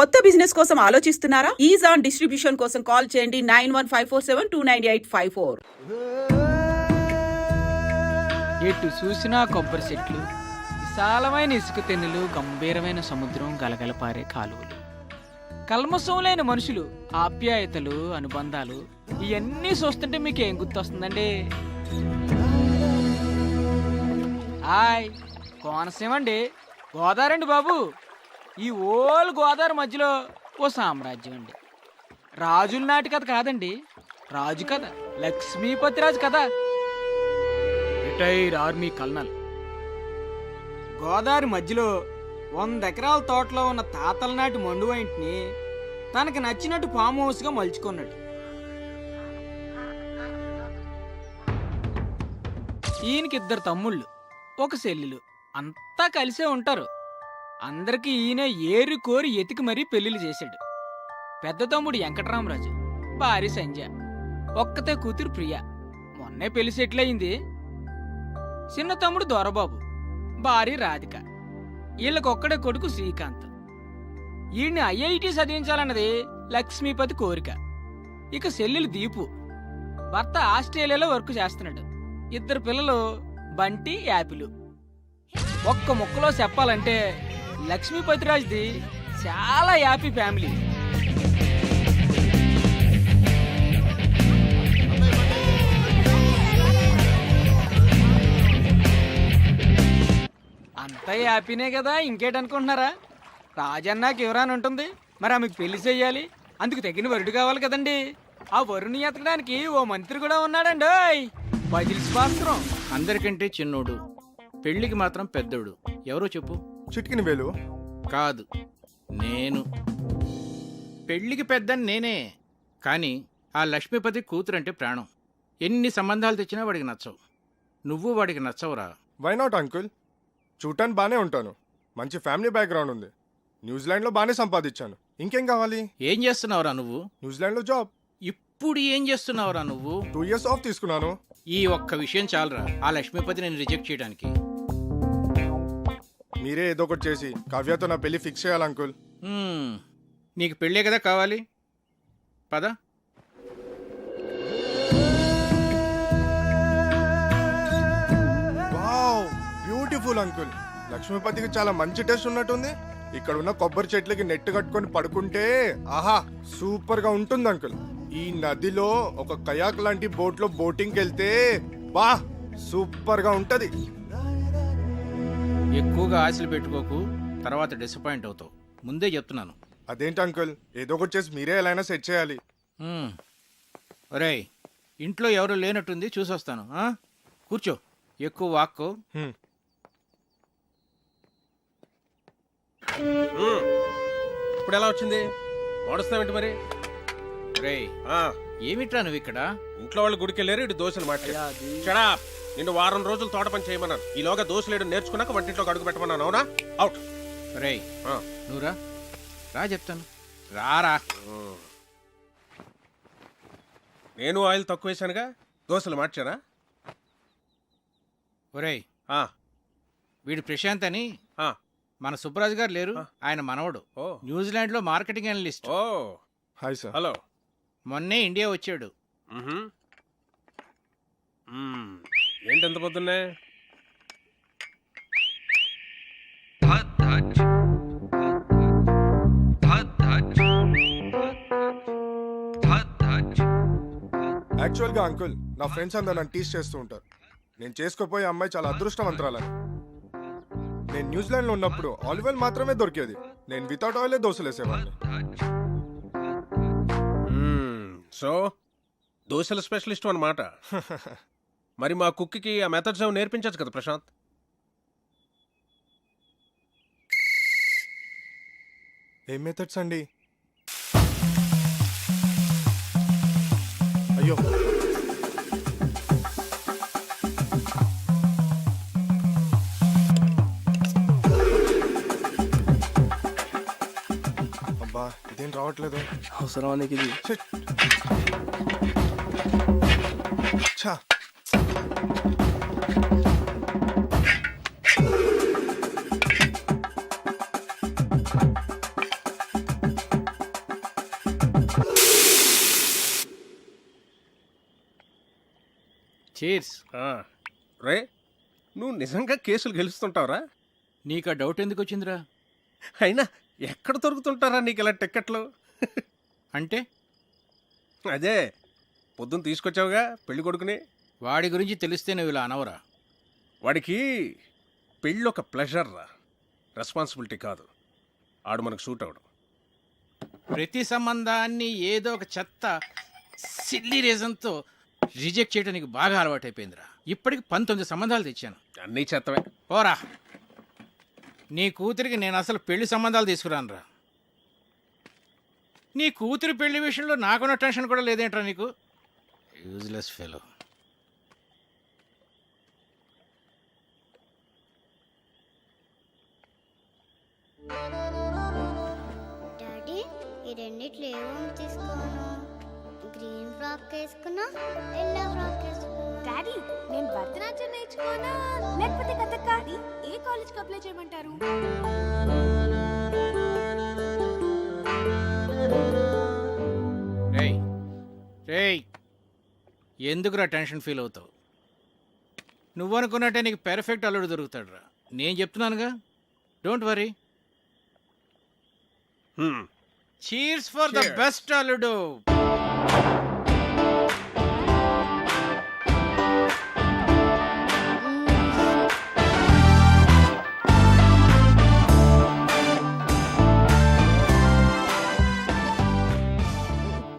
కొత్త బిజినెస్ కోసం ఆలోచిస్తున్నారా? ఈజ్ ఆన్ డిస్ట్రిబ్యూషన్ కోసం కాల్ చేయండి 9154729854. ఎటు చూసినా కొబ్బరి చెట్లు, విశాలమైన ఇసుక తెన్నులు, గంభీరమైన సముద్రం, గలగల పారే కాలువలు, కల్మషం లేని మనుషులు, ఆప్యాయతలు, అనుబంధాలు, ఇవన్నీ చూస్తుంటే మీకు ఏం గుర్తొస్తుందండి? హాయ్, కోనసీమ అండి, గోదావరి అండి బాబు. ఈ ఓల్ గోదావరి మధ్యలో ఓ సామ్రాజ్యం అండి. రాజుల నాటి కథ కాదండి, రాజు కథ, లక్ష్మీపతి రాజు కథ. రిటైర్ ఆర్మీ కల్నల్ గోదావరి మధ్యలో 100 ఎకరాల తోటలో ఉన్న తాతల నాటి మండు వైంట్ని తనకి నచ్చినట్టు ఫామ్ హౌస్గా మలుచుకున్నాడు. ఈయనకి 2 తమ్ముళ్ళు, 1 చెల్లెలు, అంతా కలిసే ఉంటారు. అందరికీ ఈయన ఏరి కోరి ఎతికి మరీ పెళ్లిళ్ళు చేశాడు. పెద్ద తమ్ముడు వెంకటరామరాజు, భార్య సంజ, ఒక్కతే కూతురు ప్రియ, మొన్నే పెళ్లి సెటిల్ అయింది. చిన్న తమ్ముడు దొరబాబు, భార్య రాధిక, వీళ్ళకొక్కడే కొడుకు శ్రీకాంత్. ఈయన్ని ఐఐటి చదివించాలన్నది లక్ష్మీపతి కోరిక. ఇక చెల్లెలు దీపు, భర్త ఆస్ట్రేలియాలో వర్క్ చేస్తున్నాడు. 2 పిల్లలు బంటి, యాపిలు. ఒక్క ముక్కలో చెప్పాలంటే లక్ష్మీపతిరాజ్ది చాలా హ్యాపీ ఫ్యామిలీ. అంతా హ్యాపీనే కదా, ఇంకేటనుకుంటున్నారా? రాజన్నాకి ఎవరాని ఉంటుంది, మరి ఆమెకు పెళ్లి చెయ్యాలి, అందుకు తగిన వరుడు కావాలి కదండి. ఆ వరుణ్ణి ఎతకడానికి ఓ మంత్రి కూడా ఉన్నాడండి. బజిల్స్ పాత్రం అందరికంటే చిన్నోడు, పెళ్లికి మాత్రం పెద్దోడు. ఎవరో చెప్పు. చిట్కిన వేలు కాదు, నేను. పెళ్లికి పెద్దని నేనే, కానీ ఆ లక్ష్మీపతి కూతురంటే ప్రాణం. ఎన్ని సంబంధాలు తెచ్చినా వాడికి నచ్చవు. నువ్వు వాడికి నచ్చవురా. Why not uncle? చూడటానికి బాగానే ఉంటాను, మంచి ఫ్యామిలీ బ్యాక్గ్రౌండ్ ఉంది, న్యూజిలాండ్లో బాగానే సంపాదించాను. ఇంకేం కావాలి? ఏం చేస్తున్నావురా నువ్వు? న్యూజిలాండ్లో జాబ్. ఇప్పుడు ఏం చేస్తున్నావురా నువ్వు? 2 years ఆఫ్ తీసుకున్నాను. ఈ ఒక్క విషయం చాలరా ఆ లక్ష్మీపతి నేను రిజెక్ట్ చేయడానికి. మీరే ఏదో ఒకటి చేసి కావ్యతో నా పెళ్లి ఫిక్స్ చేయాలి అంకుల్. నీకు పెళ్ళే కదా కావాలి, పద. Wow, beautiful uncle. లక్ష్మీపతికి చాలా మంచి టేస్ట్ ఉన్నట్టుంది. ఇక్కడ ఉన్న కొబ్బరి చెట్లకి నెట్ కట్టుకొని పడుకుంటే ఆహా సూపర్ గా ఉంటుంది అంకుల్. ఈ నదిలో ఒక కయాక్ లాంటి బోట్ లో బోటింగ్కి వెళ్తే బా సూపర్ గా ఉంటది. ఎక్కువగా ఆశలు పెట్టుకోకు, తర్వాత డిసప్పాయింట్ అవుతావు. ముందే చెప్తున్నాను. అదేంటి అంకుల్, ఏదో ఒకటి చేసి మీరే ఎలా అయినా సెట్ చేయాలి. ఒరేయ్, ఇంట్లో ఎవరు లేనట్టుంది, చూసొస్తాను. కూర్చో, ఎక్కువ వాక్కో. ఇప్పుడు ఎలా వచ్చింది? మాడుస్తావేంటి మరి? రేయ్, ఏమిట్రా నువ్వు ఇక్కడ? ఇంట్లో వాళ్ళు గుడికి వెళ్ళారు, ఇటు దోశలు మాట్లాడా. నిన్ను వారం రోజులు తోట పని చేయమన్నాను. ఈలోగా దోశలేడు నేర్చుకున్నాక వంటింట్లోకి అడుగు పెట్టమన్నాను. అవునా? అవుట్. రేయ్, నువ్వురా, రా చెప్తాను. రారా. నేను ఆయిల్ తక్కువ వేసానుగా, దోశలు మార్చానా? ఒరేయ్, వీడు ప్రశాంత్ అని మన సుబ్బరాజు గారు లేరు, ఆయన మనవడు. న్యూజిలాండ్ లో marketing analyst. Hi sir. Hello. మొన్నే ఇండియా వచ్చాడు. ఏంటి ఎంత పొద్దున్నే? యాక్చువల్గా అంకుల్, నా ఫ్రెండ్స్ అందరూ నన్ను టీస్ చేస్తూ ఉంటారు. నేను చేసుకోపోయే అమ్మాయి చాలా అదృష్టవంతురాలని. నేను న్యూజిలాండ్లో ఉన్నప్పుడు ఆలివ్ ఆయిల్ మాత్రమే దొరికేది. నేను వితౌట్ ఆయిలే దోశలు వేసేవాడిని. సో దోశల స్పెషలిస్ట్ అన్నమాట. మరి మా కుక్కి ఆ మెథడ్స్ ఏమో నేర్పించచ్చు కదా ప్రశాంత్? ఏం మెథడ్స్ అండి? అయ్యో, అబ్బా ఇదేం రావట్లేదు. అవసరం నీకు ఇది? ఛా, చీర్స్. రే నువ్వు నిజంగా కేసులు గెలుస్తుంటావురా? నీకు ఆ డౌట్ ఎందుకు వచ్చిందిరా? అయినా ఎక్కడ దొరుకుతుంటారా నీకు ఇలా టిక్కెట్లు? అంటే అదే పొద్దున్న తీసుకొచ్చావుగా పెళ్లి కొడుకుని. వాడి గురించి తెలిస్తే నువ్వు ఇలా అనవరా? వాడికి పెళ్ళి ఒక ప్లెజర్ రా, రెస్పాన్సిబిలిటీ కాదు. ఆడు మనకు సూట్ అవడం. ప్రతి సంబంధాన్ని ఏదో ఒక చెత్త సిల్లీ రీజన్తో రిజెక్ట్ చేయడం నీకు బాగా అలవాటైపోయిందిరా. ఇప్పటికి 19 సంబంధాలు తెచ్చాను. అన్నీ చెత్తవే. పోరా, నీ కూతురికి నేను అసలు పెళ్లి సంబంధాలు తీసుకురానురా. నీ కూతురి పెళ్లి విషయంలో నాకున్న టెన్షన్ కూడా లేదేంట్రా నీకు? Useless fellow. డాడీ ఈ రెండిట్లో ఏమో తీసుకోను. గ్రీన్ ఫ్రాక్ వేసుకున్నా, ఎల్లో ఫ్రాక్ వేసుకున్నా. డాడీ నేను భరతనాట్యం నేర్చుకోనా లేకపోతే కథక్? ఏ కాలేజ్కి అప్లై చేయమంటారు? రేయ్ రేయ్, ఎందుకురా టెన్షన్ ఫీల్ అవుతావు? నువ్వు అనుకున్నట్టే నీకు పెర్ఫెక్ట్ అల్లుడు దొరుకుతాడురా. నేను చెప్తున్నానుగా, don't worry. Cheers for the best అల్లుడు.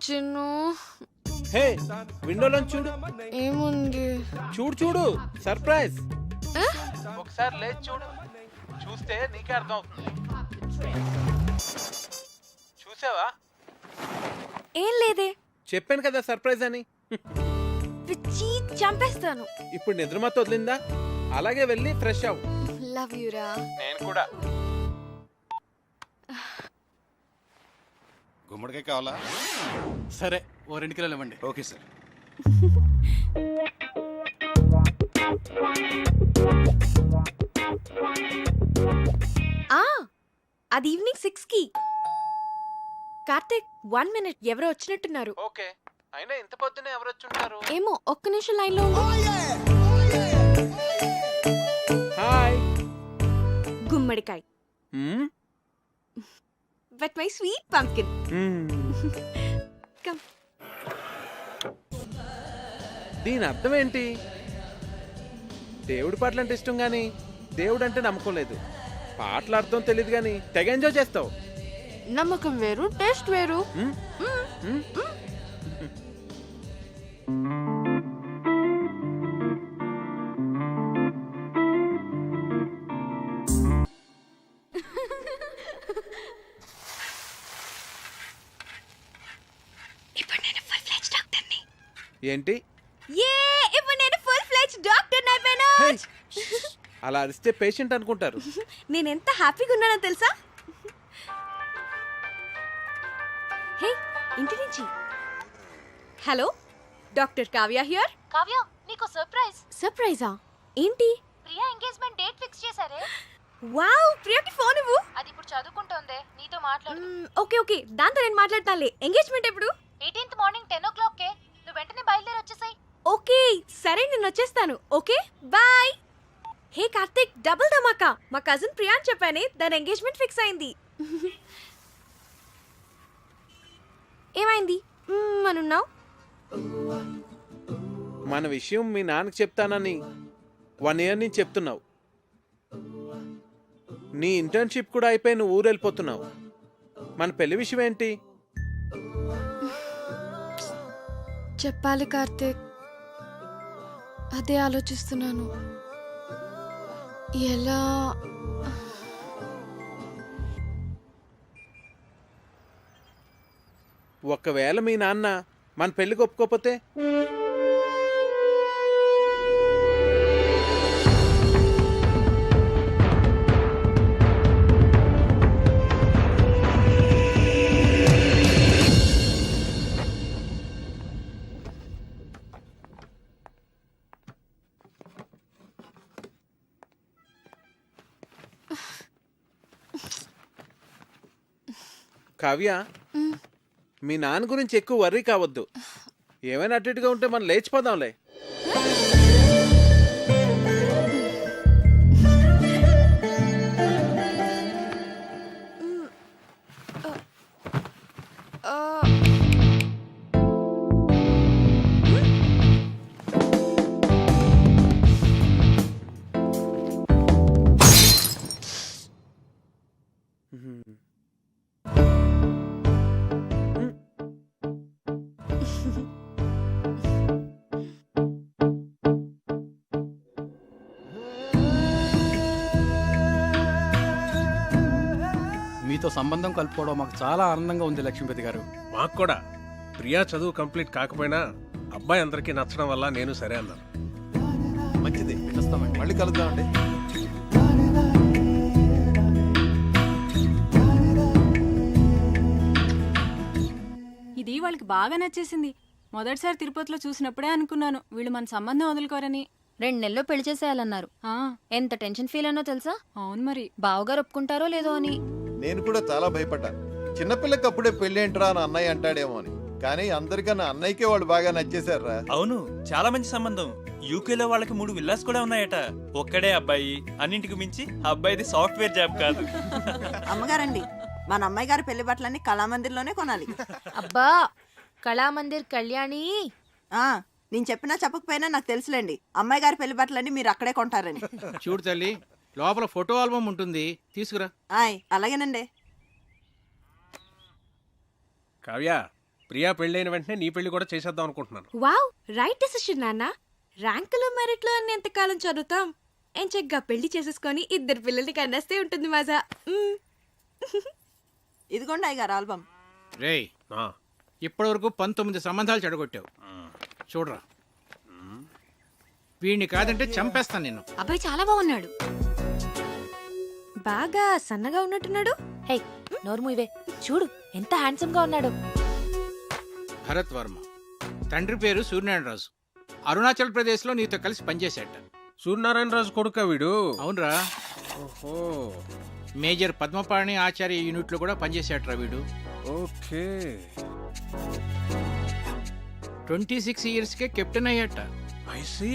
చిన్ను హే, విండోలో చూడు. ఏముంది? చూడు సర్ప్రైజ్. ఒకసారి లేచి చూడు, చూస్తే నీకే అర్థం అవుతుంది. చూసావా? ఏం లేదే. చెప్పాను కదా సర్ప్రైజ్ అని. పిచ్చి చంపేస్తాను. ఇప్పుడు నిద్రమత వదిలిందా? అలాగే వెళ్ళి ఫ్రెష్ అవ్వు. లవ్ యూరా. నేను కూడా. గుమ్మడికాయ కావాలా? సరే, ఓ 2 కిలోలు ఇవ్వండి. Okay sir. అది ఈవినింగ్ 6కి. కార్తిక్ 1 minute, ఎవరో వచ్చినట్టున్నారు. ఓకే, అయినా ఇంత పొద్దునే ఎవరు వచ్చి ఉంటారు? ఏమో, ఒక్క నిమిషం లైన్ లో ఉండు. హాయ్. గుమ్మడికాయ. But my sweet pumpkin. Come. దీని అర్థం ఏంటి? దేవుడి పాటలు అంటే ఇష్టం గాని దేవుడు అంటే నమ్మకం లేదు. పాటలు అర్థం తెలియదు గాని తెగ ఎంజాయ్ చేస్తావు. నమ్మకం వేరు, టేస్ట్ వేరు. ఇప్పుడు నేను ఫుల్ ఫ్లెడ్జ్ డాక్టర్ని. ఏంటి? ఇప్పుడు నేను ఫుల్ ఫ్లెడ్జ్ డాక్టర్ని అయిపోయాను. అలా అరిస్తే పేషెంట్ అనుకుంటారు. నేను ఎంత హ్యాపీగా ఉన్నానో తెలుసా? హే, ఇంటి నుంచి. Hello, doctor Kavya here. Kavya, నీకు సర్ప్రైజ్. సర్ప్రైజా? ఏంటి? ప్రియా ఎంగేజ్మెంట్ డేట్ ఫిక్స్ చేశారే. వావ్, ప్రియకి ఫోన్ ఇవ్వు. అది ఇప్పుడు చదువుకుంటోందే, నీతో మాట్లాడు. ఓకే ఓకే, దాంతో నేను మాట్లాడతానులే. ఎంగేజ్మెంట్ ఎప్పుడు? 18th మార్నింగ్ 10 o'clock కే. నువ్వు వెంటనే బయలుదేరి వచ్చేసాయి. ఓకే సరే, నేను వచ్చేస్తాను. Okay bye. Hey Karthik, double ధమాకా. మా కజిన్ ప్రియా అని చెప్పానే, దాని ఎంగేజ్మెంట్ ఫిక్స్ అయింది. ఏమైంది అనున్నావు? మన విషయం మీ నాన్నకి చెప్తానని 1 year నుంచి చెప్తున్నావు. నీ ఇంటర్న్షిప్ కూడా అయిపోయి నువ్వు ఊరు వెళ్ళిపోతున్నావు. మన పెళ్లి విషయం ఏంటి? చెప్పాలి కార్తిక్, అదే ఆలోచిస్తున్నాను. ఎలా? ఒకవేళ మీ నాన్న మన పెళ్లికి ఒప్పుకోకపోతే? కావ్య, మీ నాన్న గురించి ఎక్కువ వర్రీ కావద్దు. ఏమైనా అటు ఇటుగా ఉంటే మనం లేచిపోదాంలే. సంబంధం కలుపుకోవడం మాకు చాలా ఆనందంగా ఉంది లక్ష్మీపతి గారు. మాకు కూడా ప్రియా చదువు కంప్లీట్ కాకపోయినా అబ్బాయి అందరికీ నచ్చడం వల్ల నేను సరే అన్నాను. మంచిది, వస్తామండి. మళ్ళీ కలుద్దామండి. ఇది వాళ్ళకి బాగా నచ్చేసింది. మొదటిసారి తిరుపతిలో చూసినప్పుడే అనుకున్నాను వీళ్ళు మన సంబంధం వదులుకోరని. 2 నెలల్లో పెళ్లి చేసేయాలన్నారు. ఎంత టెన్షన్ ఫీల్ అయినో తెలుసా? అవును మరి. బావగారు ఒప్పుకుంటారో లేదో అని. నేను కూడా చాలా భయపడ్డాను. చిన్నపిల్లకి అప్పుడే పెళ్లి ఏంట్రా అని అన్నయ్య అంటాడేమో అని. కానీ అందరికన్నా అన్నయ్యకే వాళ్ళు బాగా నచ్చేశారా. అవును, చాలా మంచి సంబంధం. యూకేలో వాళ్ళకి 3 విల్లాస్ కూడా ఉన్నాయట. ఒక్కడే అబ్బాయి, అన్నింటికి మించి అబ్బాయిది సాఫ్ట్వేర్ జాబ్ కాదు. అమ్మగారండి, మన అమ్మాయి గారి పెళ్లి బట్టలన్నీ కళామందిర్లోనే కొనాలి. అబ్బా, కళామందిర్ కళ్యాణి. నేను చెప్పినా చెప్పకపోయినా నాకు తెలుసులేండి, అమ్మాయి గారి పెళ్లి బట్టలన్నీ మీరు అక్కడే కొంటారని. చూడు తల్లి, లోపల ఫోటో ఆల్బమ్ ఉంటుంది, తీసుకురా. అలాగేనండి. కావ్య, ప్రియా పెళ్ళైన వెంటనే నీ పెళ్లి కూడా చేసేద్దాం అనుకుంటున్నాను. వావ్, రైట్ డెసిషన్ నాన్న. ర్యాంకులు మెరిట్లు అని ఎంతకాలం చదువుతాం? ఏం చక్కగా పెళ్లి చేసేసుకొని 2 పిల్లల్ని కన్నేస్తే ఉంటుంది మజా. ఇదిగోండి అయ్యగారు ఆల్బమ్. రేయ్, ఇప్పటి వరకు 19 సంబంధాలు చెడగొట్టావు. చూడరా, వీడిని కాదంటే చంపేస్తాను నిన్ను. అబ్బాయి చాలా బాగున్నాడు. బాగా సన్నగా ఉన్నట్టున్నాడు. హే, నోర్ము ఇవే. చూడు ఎంత హ్యాండ్సమ్ గా ఉన్నాడు. భరత్ వర్మ, తండ్రి పేరు సూర్యనారాయణరాజు. అరుణాచల్ ప్రదేశ్ లో నీతో కలిసి పనిచేశాట. సూర్యనారాయణరాజు కొడుకా వీడు? అవునరా. ఓహో, మేజర్ పద్మపాణి ఆచార్య యూనిట్ లో కూడా పనిచేశాట్రా వీడు. ఓకే. 26 years కే కెప్టెన్ అయ్యాట. I see.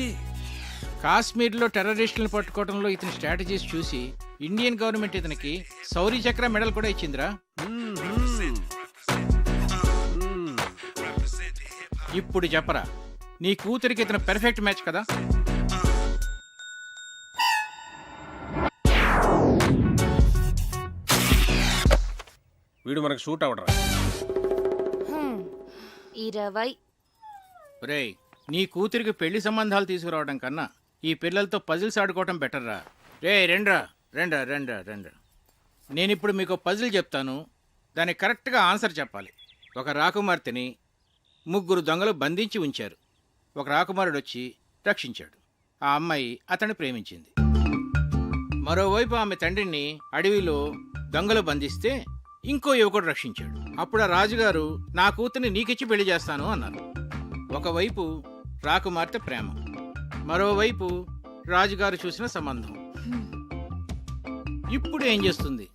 కాశ్మీర్లో టెర్రరిస్టులను పట్టుకోవడంలో ఇతని స్ట్రాటజీస్ చూసి ఇండియన్ గవర్నమెంట్ ఇతనికి శౌర్య చక్ర మెడల్ కూడా ఇచ్చిందిరా. ఇప్పుడు చెప్పరా, నీ కూతురికి ఇతను పెర్ఫెక్ట్ మ్యాచ్ కదా? వీడు మనకు షూట్ అవడరా. 20. రేయ్, నీ కూతురికి పెళ్లి సంబంధాలు తీసుకురావడం కన్నా ఈ పిల్లలతో పజిల్స్ ఆడుకోవటం బెటర్ రా. రే రెండ్రా రెండ్రా రెండ్రా రెండ్రా. నేనిప్పుడు మీకు పజిల్ చెప్తాను, దానికి కరెక్ట్గా ఆన్సర్ చెప్పాలి. ఒక రాకుమార్తెని 3 దొంగలు బంధించి ఉంచారు. ఒక రాకుమారుడు వచ్చి రక్షించాడు. ఆ అమ్మాయి అతన్ని ప్రేమించింది. మరోవైపు ఆమె తండ్రిని అడవిలో దొంగలు బంధిస్తే ఇంకో యువకుడు రక్షించాడు. అప్పుడు ఆ రాజుగారు నా కూతుర్ని నీకిచ్చి పెళ్లి చేస్తాను అన్నారు. ఒకవైపు రాకుమార్తె ప్రేమ, మరోవైపు రాజుగారు చూసిన సంబంధం. ఇప్పుడు ఏం చేస్తుంది?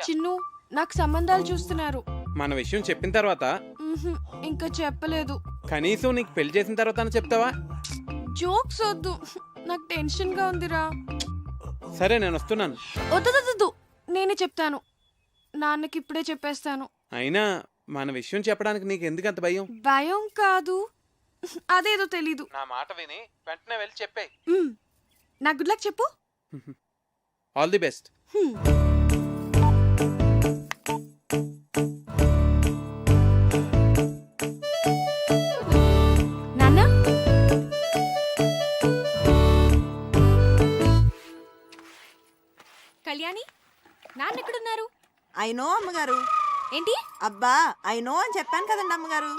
చిన్ను, నాకు సంబంధాలు చూస్తున్నారు. మన విషయం చెప్పిన తర్వాత ఇంకా చెప్పలేదు. కనీసం నీకు పెళ్లి చేసిన తర్వాత చెప్తావా? జోక్స్ వద్దు, నాకు టెన్షన్ గా ఉందిరా. సరే, నేను వస్తున్నాను. వద్దు, నేనే చెప్తాను. నాన్నకి ఇప్పుడే చెప్పేస్తాను. అయినా మన విషయం చెప్పడానికి నీకు ఎందుకు అంత భయం? భయం కాదు, అదేదో తెలీదు. నా మాట విని వెంటనే వెళ్ళి చెప్పే. నా గుడ్ లక్ చెప్పు. All the best. నాన్న, కళ్యాణి, నాన్న ఎక్కడున్నారు? అయినో అమ్మగారు. ఏంటి? అబ్బా, అయినో అని చెప్పాను కదండి అమ్మగారు.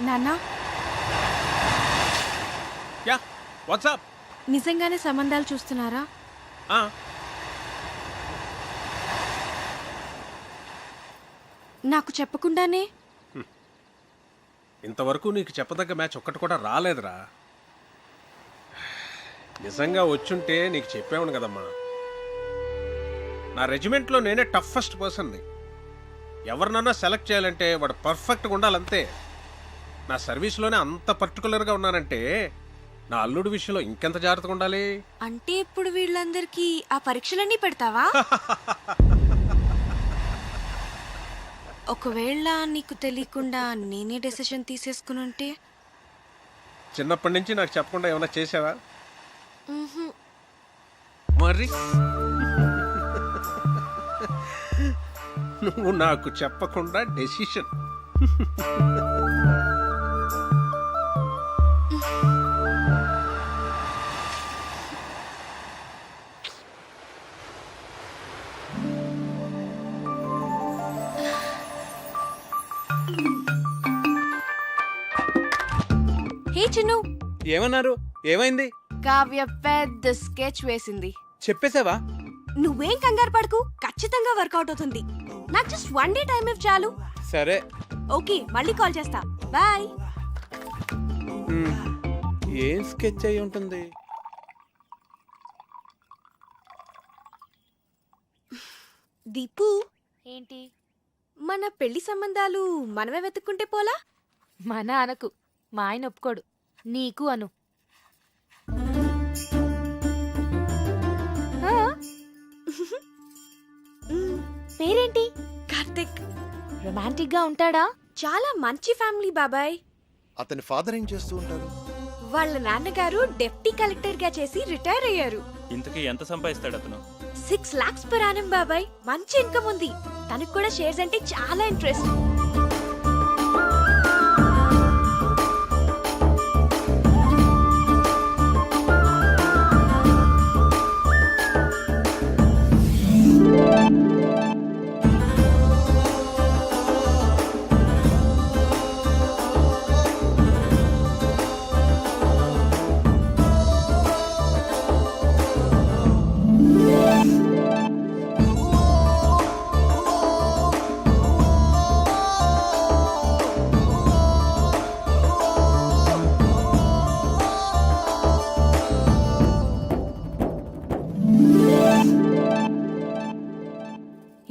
నాన్న, యా, వాట్సాప్. నిజంగానే సంబంధాలు చూస్తున్నారా? నాకు చెప్పకుండానే? ఇంతవరకు నీకు చెప్పదగ్గ మ్యాచ్ ఒక్కటి కూడా రాలేదురా. నిజంగా వచ్చుంటే నీకు చెప్పేవాను కదమ్మా. నా రెజిమెంట్లో నేనే టఫెస్ట్ పర్సన్ని. ఎవరినన్నా సెలెక్ట్ చేయాలంటే వాడు పర్ఫెక్ట్గా ఉండాలంతే. నా సర్వీస్లోనే అంత పర్టికులర్గా ఉన్నానంటే నా అల్లుడి విషయంలో ఇంకెంత జాగ్రత్తగా ఉండాలి. అంటే ఇప్పుడు వీళ్ళందరికీ ఆ పరీక్షలన్నీ పెడతావా? ఒకవేళ నీకు తెలియకుండా నేనే డెసిషన్ తీసేసుకుని ఉంటే? చిన్నప్పటి నుంచి నాకు చెప్పకుండా ఏమైనా చేసావా? మరి నువ్వు నాకు చెప్పకుండా డెసిషన్. హే చిన్ను, ఏమన్నారు? ఏమైంది? కావ్య పెద్ద స్కెచ్ వేసింది. చెప్పేసావా? నువ్వేం కంగారు పడకు, ఖచ్చితంగా వర్కౌట్ అవుతుంది. నాకు జస్ట్ 1 డే టైం ఇవ్వు చాలు. సరే. ఓకే, మళ్ళీ కాల్ చేస్తా. బాయ్. ఏం స్కెచ్ అయి ఉంటుంది? దీపు, ఏంటి? మన పెళ్లి సంబంధాలు మనమే వెతుక్కుంటే పోలా? మన అనకు, మా ఆయన ఒప్పుకోడు. నీకు అను. పేరేంటి? కార్తిక్. రొమాంటిక్ గా ఉంటాడా? చాలా మంచి ఫ్యామిలీ బాబాయ్. అతని ఫాదర్ ఏం చేస్తూ ఉంటారు? వాళ్ళ నాన్నగారు డెప్యూటీ కలెక్టర్ గా చేసి రిటైర్ అయ్యారు. ఇంతకీ ఎంత సంపాదిస్తాడు అతను? 6 lakhs per annum బాబాయ్. మంచి ఇన్కమ్ ఉంది. తనకు కూడా షేర్స్ అంటే చాలా ఇంట్రెస్ట్.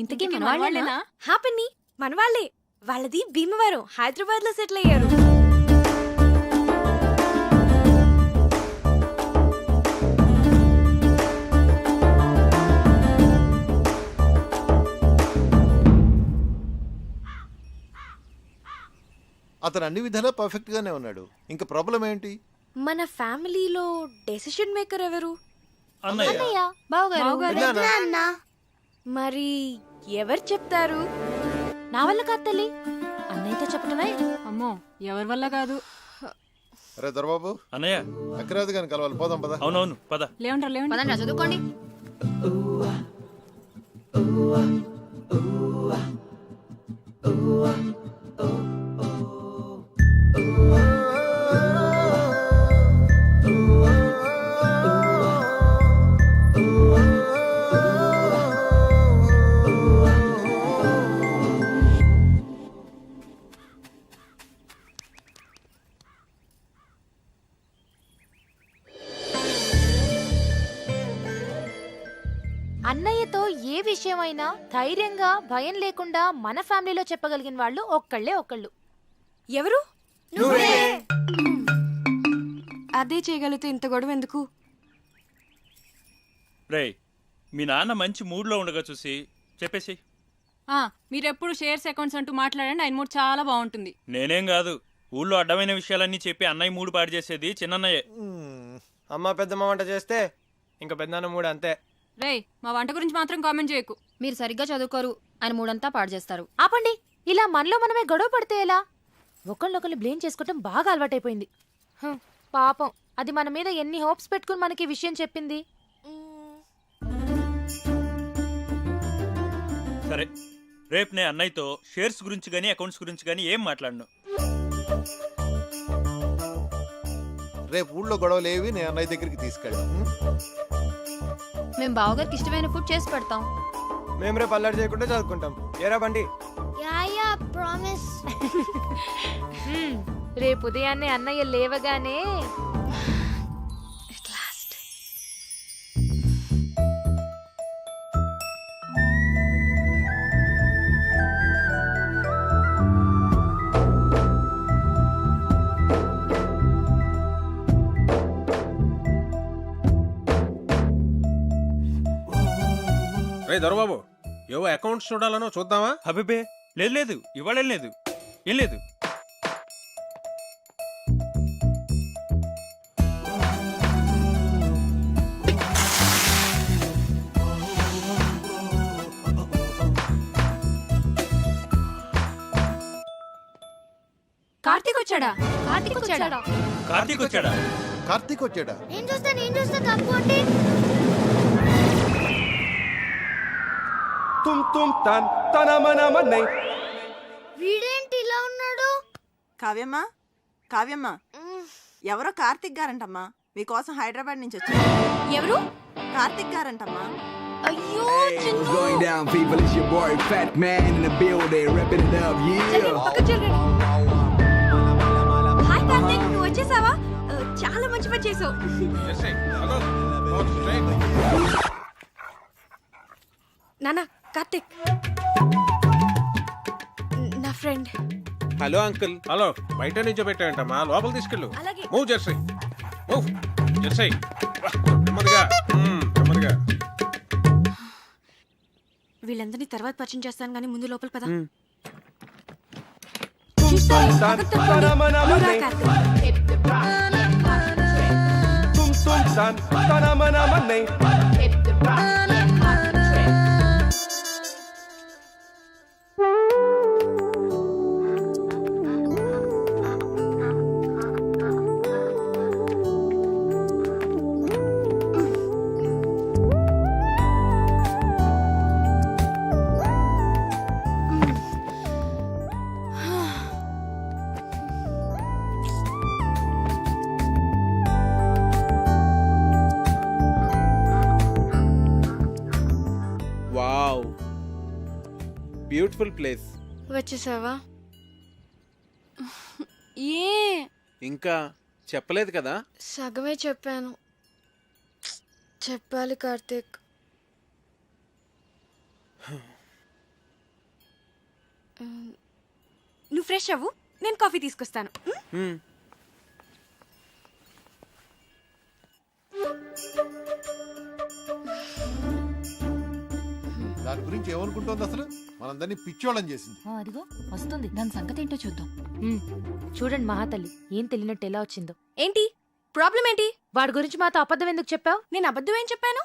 ఇంతకీ మన వాళ్ళేనా? వాళ్ళేనా? హ్యాపీని మన వాళ్ళే. వాళ్ళది భీమవరం, హైదరాబాద్ లో సెటిల్ అయ్యారు. అతను అన్ని విధాలా పర్ఫెక్ట్ గానే ఉన్నాడు. ఇంకా ప్రాబ్లం ఏంటి? మన ఫ్యామిలీలో డెసిషన్ మేకర్ ఎవరు? అన్నయ్య, బావగారు. మరి ఎవరు చెప్తారు? నా వల్ల కాదు తల్లి, అన్నయ్యతో చెప్పటమే. అమ్మో, ఎవరి వల్ల కాదు. అరే దొరబాబు, అన్నయ్య. అక్కరాదు కానీ కలవాలి. పోదాం పద. అవునవును, పద. లేవంటారు లేవండి. చదువుకోండి. అన్నయ్యతో ఏ విషయమైనా ధైర్యంగా భయం లేకుండా మన ఫ్యామిలీలో చెప్పగలిగిన వాళ్ళు ఒక్కళ్ళు. ఎవరు? అదే చేయగలిగితే ఇంత గొడవ ఎందుకు? రేయ్, మీ నాన్న మంచి మూడ్లో ఉండగా చూసి చెప్పేసి. మీరెప్పుడు షేర్స్ అకౌంట్స్ అంటూ మాట్లాడండి, ఆయన మూడు చాలా బాగుంటుంది. నేనేం కాదు, ఊళ్ళో అడ్డమైన విషయాలన్నీ చెప్పి అన్నయ్య మూడు పాడు చేసేది చిన్నన్నయ్యే. అమ్మ పెద్దమ్మ వంట చేస్తే ఇంకా పెద్దనాన్న మూడు అంతే. రేయ్, మా వంట గురించి మాత్రం కామెంట్ చేయకు. మీరు సరిగ్గా చదువుకోరు, ఆయన మూడంతా పాడు చేస్తారు. ఆపండి. ఇలా మనలో మనమే గొడవ పడితే ఎలా? ఒకళ్ళొకళ్ళు బ్లేమ్ చేసుకోవటం బాగా అలవాటైపోయింది. పాపం, అది మన మీద ఎన్ని హోప్స్ పెట్టుకుని మనకి ఈ విషయం చెప్పింది. సరే, రేపు నేను అన్నయ్యతో షేర్స్ గురించి కానీ అకౌంట్స్ గురించి కానీ ఏం మాట్లాడను. రేపు ఊళ్ళో గొడవలు ఏవి నేను అన్నయ్య దగ్గరికి తీసుకెళ్ళాం. మేము బావగారికి ఇష్టమైన ఫుడ్ చేసి పెడతాం. మేము రేపు అల్లరి చేయకుండా చదువుకుంటాం. ఏరా బండి? ప్రామిస్. రేపు ఉదయాన్నే అన్నయ్య లేవగానే రే దొరబాబు, ఏవో అకౌంట్స్ చూడాలనో చూద్దామా? అబ్బే, లేదు లేదు ఇవాళ ఏం లేదు ఏం లేదు. కార్తీక్ వచ్చాడా? కార్తీక్ వచ్చాడా? కార్తీక్ వచ్చాడా? కార్తీక్ వచ్చాడా? నేను చూస్తా కాకపోతే వీడేంటి ఇలా ఉన్నాడు? కావ్యమ్మా కావ్యమ్మా ఎవరో కార్తిక్ గారంటమ్మా మీకోసం హైదరాబాద్ నుంచి వచ్చారు. ఎవరు? కార్తిక్ గారంటమ్మా. అయ్యో Going down, people, it's your boy Fat Man in the building, repping it up, yeah. Hi Karthik, నువ్వు వచ్చేసావా? చాలా మంచి పని చేసావు. Jersey, hello, walk straight. నానా కార్తీక్ నా ఫ్రెండ్. Hello uncle. హలో, బయట నుంచో పెట్టాయంటమ్మా, లోపల తీసుకెళ్ళు. అలాగే. Move Jersey, move Jersey. నెమ్మదిగా నెమ్మదిగా. వీళ్ళందరినీ తర్వాత పరిచయం చేస్తాను కానీ ముందు లోపల పద. Wow, beautiful place. వచ్చేసావా? ఏ ఇంకా చెప్పలేదు కదా? సగమే చెప్పాను. చెప్పాలి కార్తీక్. నువ్వు ఫ్రెష్ అవ్వు, నేను కాఫీ తీసుకొస్తాను. దాని గురించి ఏమనుకుంటోంది అసలు? మనందరినీ పిచ్చోళ్ళని చేసింది. అదిగో వస్తుంది, దాని సంగతి ఏంటో చూద్దాం. చూడండి మహాతల్లి, ఏం తెలియనట్టు ఎలా వచ్చిందో. ఏంటి ప్రాబ్లం ఏంటి? వాడి గురించి మాతో అబద్ధం ఎందుకు చెప్పావు? నేను అబద్ధం ఏం చెప్పాను?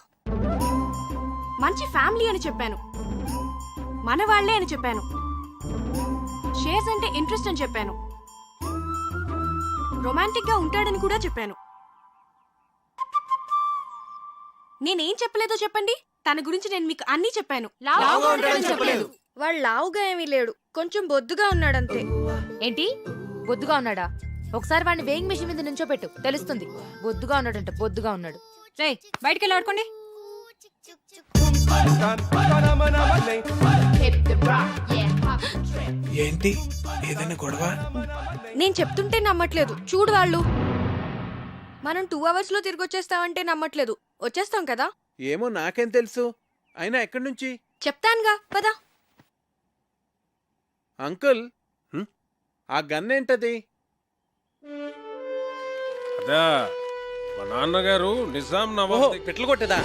మంచి ఫ్యామిలీ అని చెప్పాను, మన వాళ్లే అని చెప్పాను, షేర్స్ అంటే ఇంట్రెస్ట్ అని చెప్పాను, రొమాంటిక్ గా ఉంటాడని కూడా చెప్పాను. నేనేం చెప్పలేదో చెప్పండి. తన గురించి నేను మీకు అన్నీ చెప్పాను. చెప్పలేదు. వాడు లావుగా ఏమీ లేడు, కొంచెం బొద్దుగా ఉన్నాడంతే. ఏంటి బొద్దుగా ఉన్నాడా? ఒకసారి వాడిని వేయింగ్ మెషిన్ మీద నుంచో పెట్టు, తెలుస్తుంది. బొద్దుగా ఉన్నాడంట, బొద్దుగా ఉన్నాడు. రేయ్ బయటికి వెళ్ళి ఆడుకోండి. ఏంటి ఏదైనా గొడవ? నేను చెప్తుంటే నమ్మట్లేదు. చూడు వాళ్ళు. మనం 2 hours లో తిరిగి వచ్చేస్తామంటే నమ్మట్లేదు. వచ్చేస్తాం కదా? ఏమో నాకేం తెలుసు. అయినా ఎక్కడి నుంచి? చెప్తానుగా పద. అంకుల్, ఆ గన్ ఏంటది? అదా మా నాన్నగారు నిజాం నవాబ్ పెట్లు కొట్టేదా?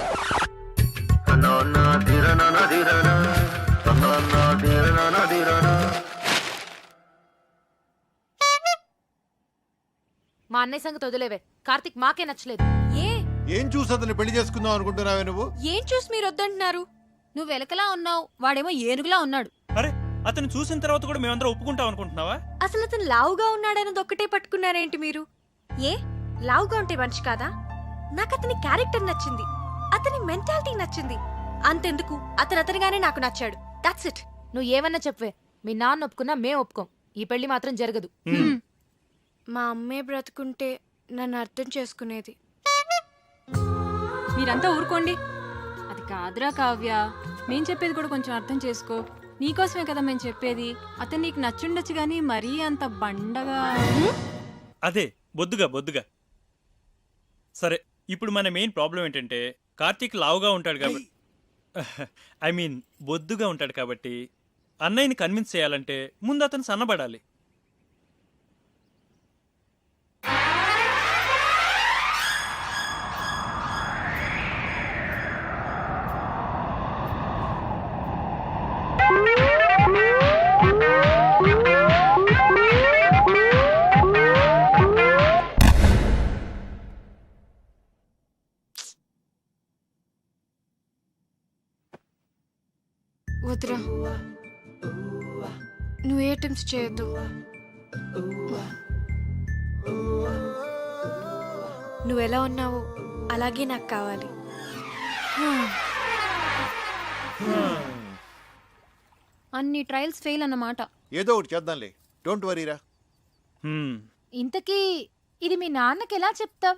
మా అన్నయ్య సంగతి వదిలేవే. కార్తీక్ మాకే నచ్చలేదు. ఏం చూసి అతను పెళ్లి చేసుకుందాం అనుకుంటున్నావే నువ్వు? ఏం చూసి మీరు వద్దంటున్నారు? నువ్వు ఎలకలా ఉన్నావు, వాడేమో ఏనుగులా ఉన్నాడు. అరే అతను చూసిన తర్వాత కూడా మేమందరం ఒప్పుకుంటాం అనుకుంటున్నావా? అసలు అతను లావుగా ఉన్నాడన్నది ఒక్కటే పట్టుకున్నారేంటి మీరు? ఏ లావుగా ఉంటే మనిషి కాదా? నాకు అతని క్యారెక్టర్ నచ్చింది, అతని మెంటాలిటీ నచ్చింది. అంతెందుకు, అతనిగానే నాకు నచ్చాడు. That's it. నువ్వు ఏమన్నా చెప్పవే, మీ నాన్న ఒప్పుకున్నా మేం ఒప్పుకోం. ఈ పెళ్లి మాత్రం జరగదు. మా అమ్మే బ్రతుకుంటే నన్ను అర్థం చేసుకునేది. మీరంతా ఊరుకోండి. అది కాదురా కావ్య, మేం చెప్పేది కూడా కొంచెం అర్థం చేసుకో. నీకోసమే కదా మేము చెప్పేది. అతను నీకు నచ్చుండొచ్చు గానీ మరీ అంత బండగా. అదే బొద్దుగా. సరే, ఇప్పుడు మన మెయిన్ ప్రాబ్లం ఏంటంటే కార్తీక్ లావుగా ఉంటాడు కాబట్టి, ఐ మీన్ బొద్దుగా ఉంటాడు కాబట్టి అన్నయ్యని కన్విన్స్ చేయాలంటే ముందు అతను సన్నబడాలి. నువ్వు ఏ అటెంప్ట్స్ చేయొద్దు. నువ్వు ఎలా ఉన్నావో అలాగే నాకు కావాలి. అన్ని ట్రయల్స్ ఫెయిల్ అన్నమాట. ఏదో ఒకటి చేద్దాంలే, డోంట్ వరీరా. ఇంతకీ ఇది మీ నాన్నకి ఎలా చెప్తాం?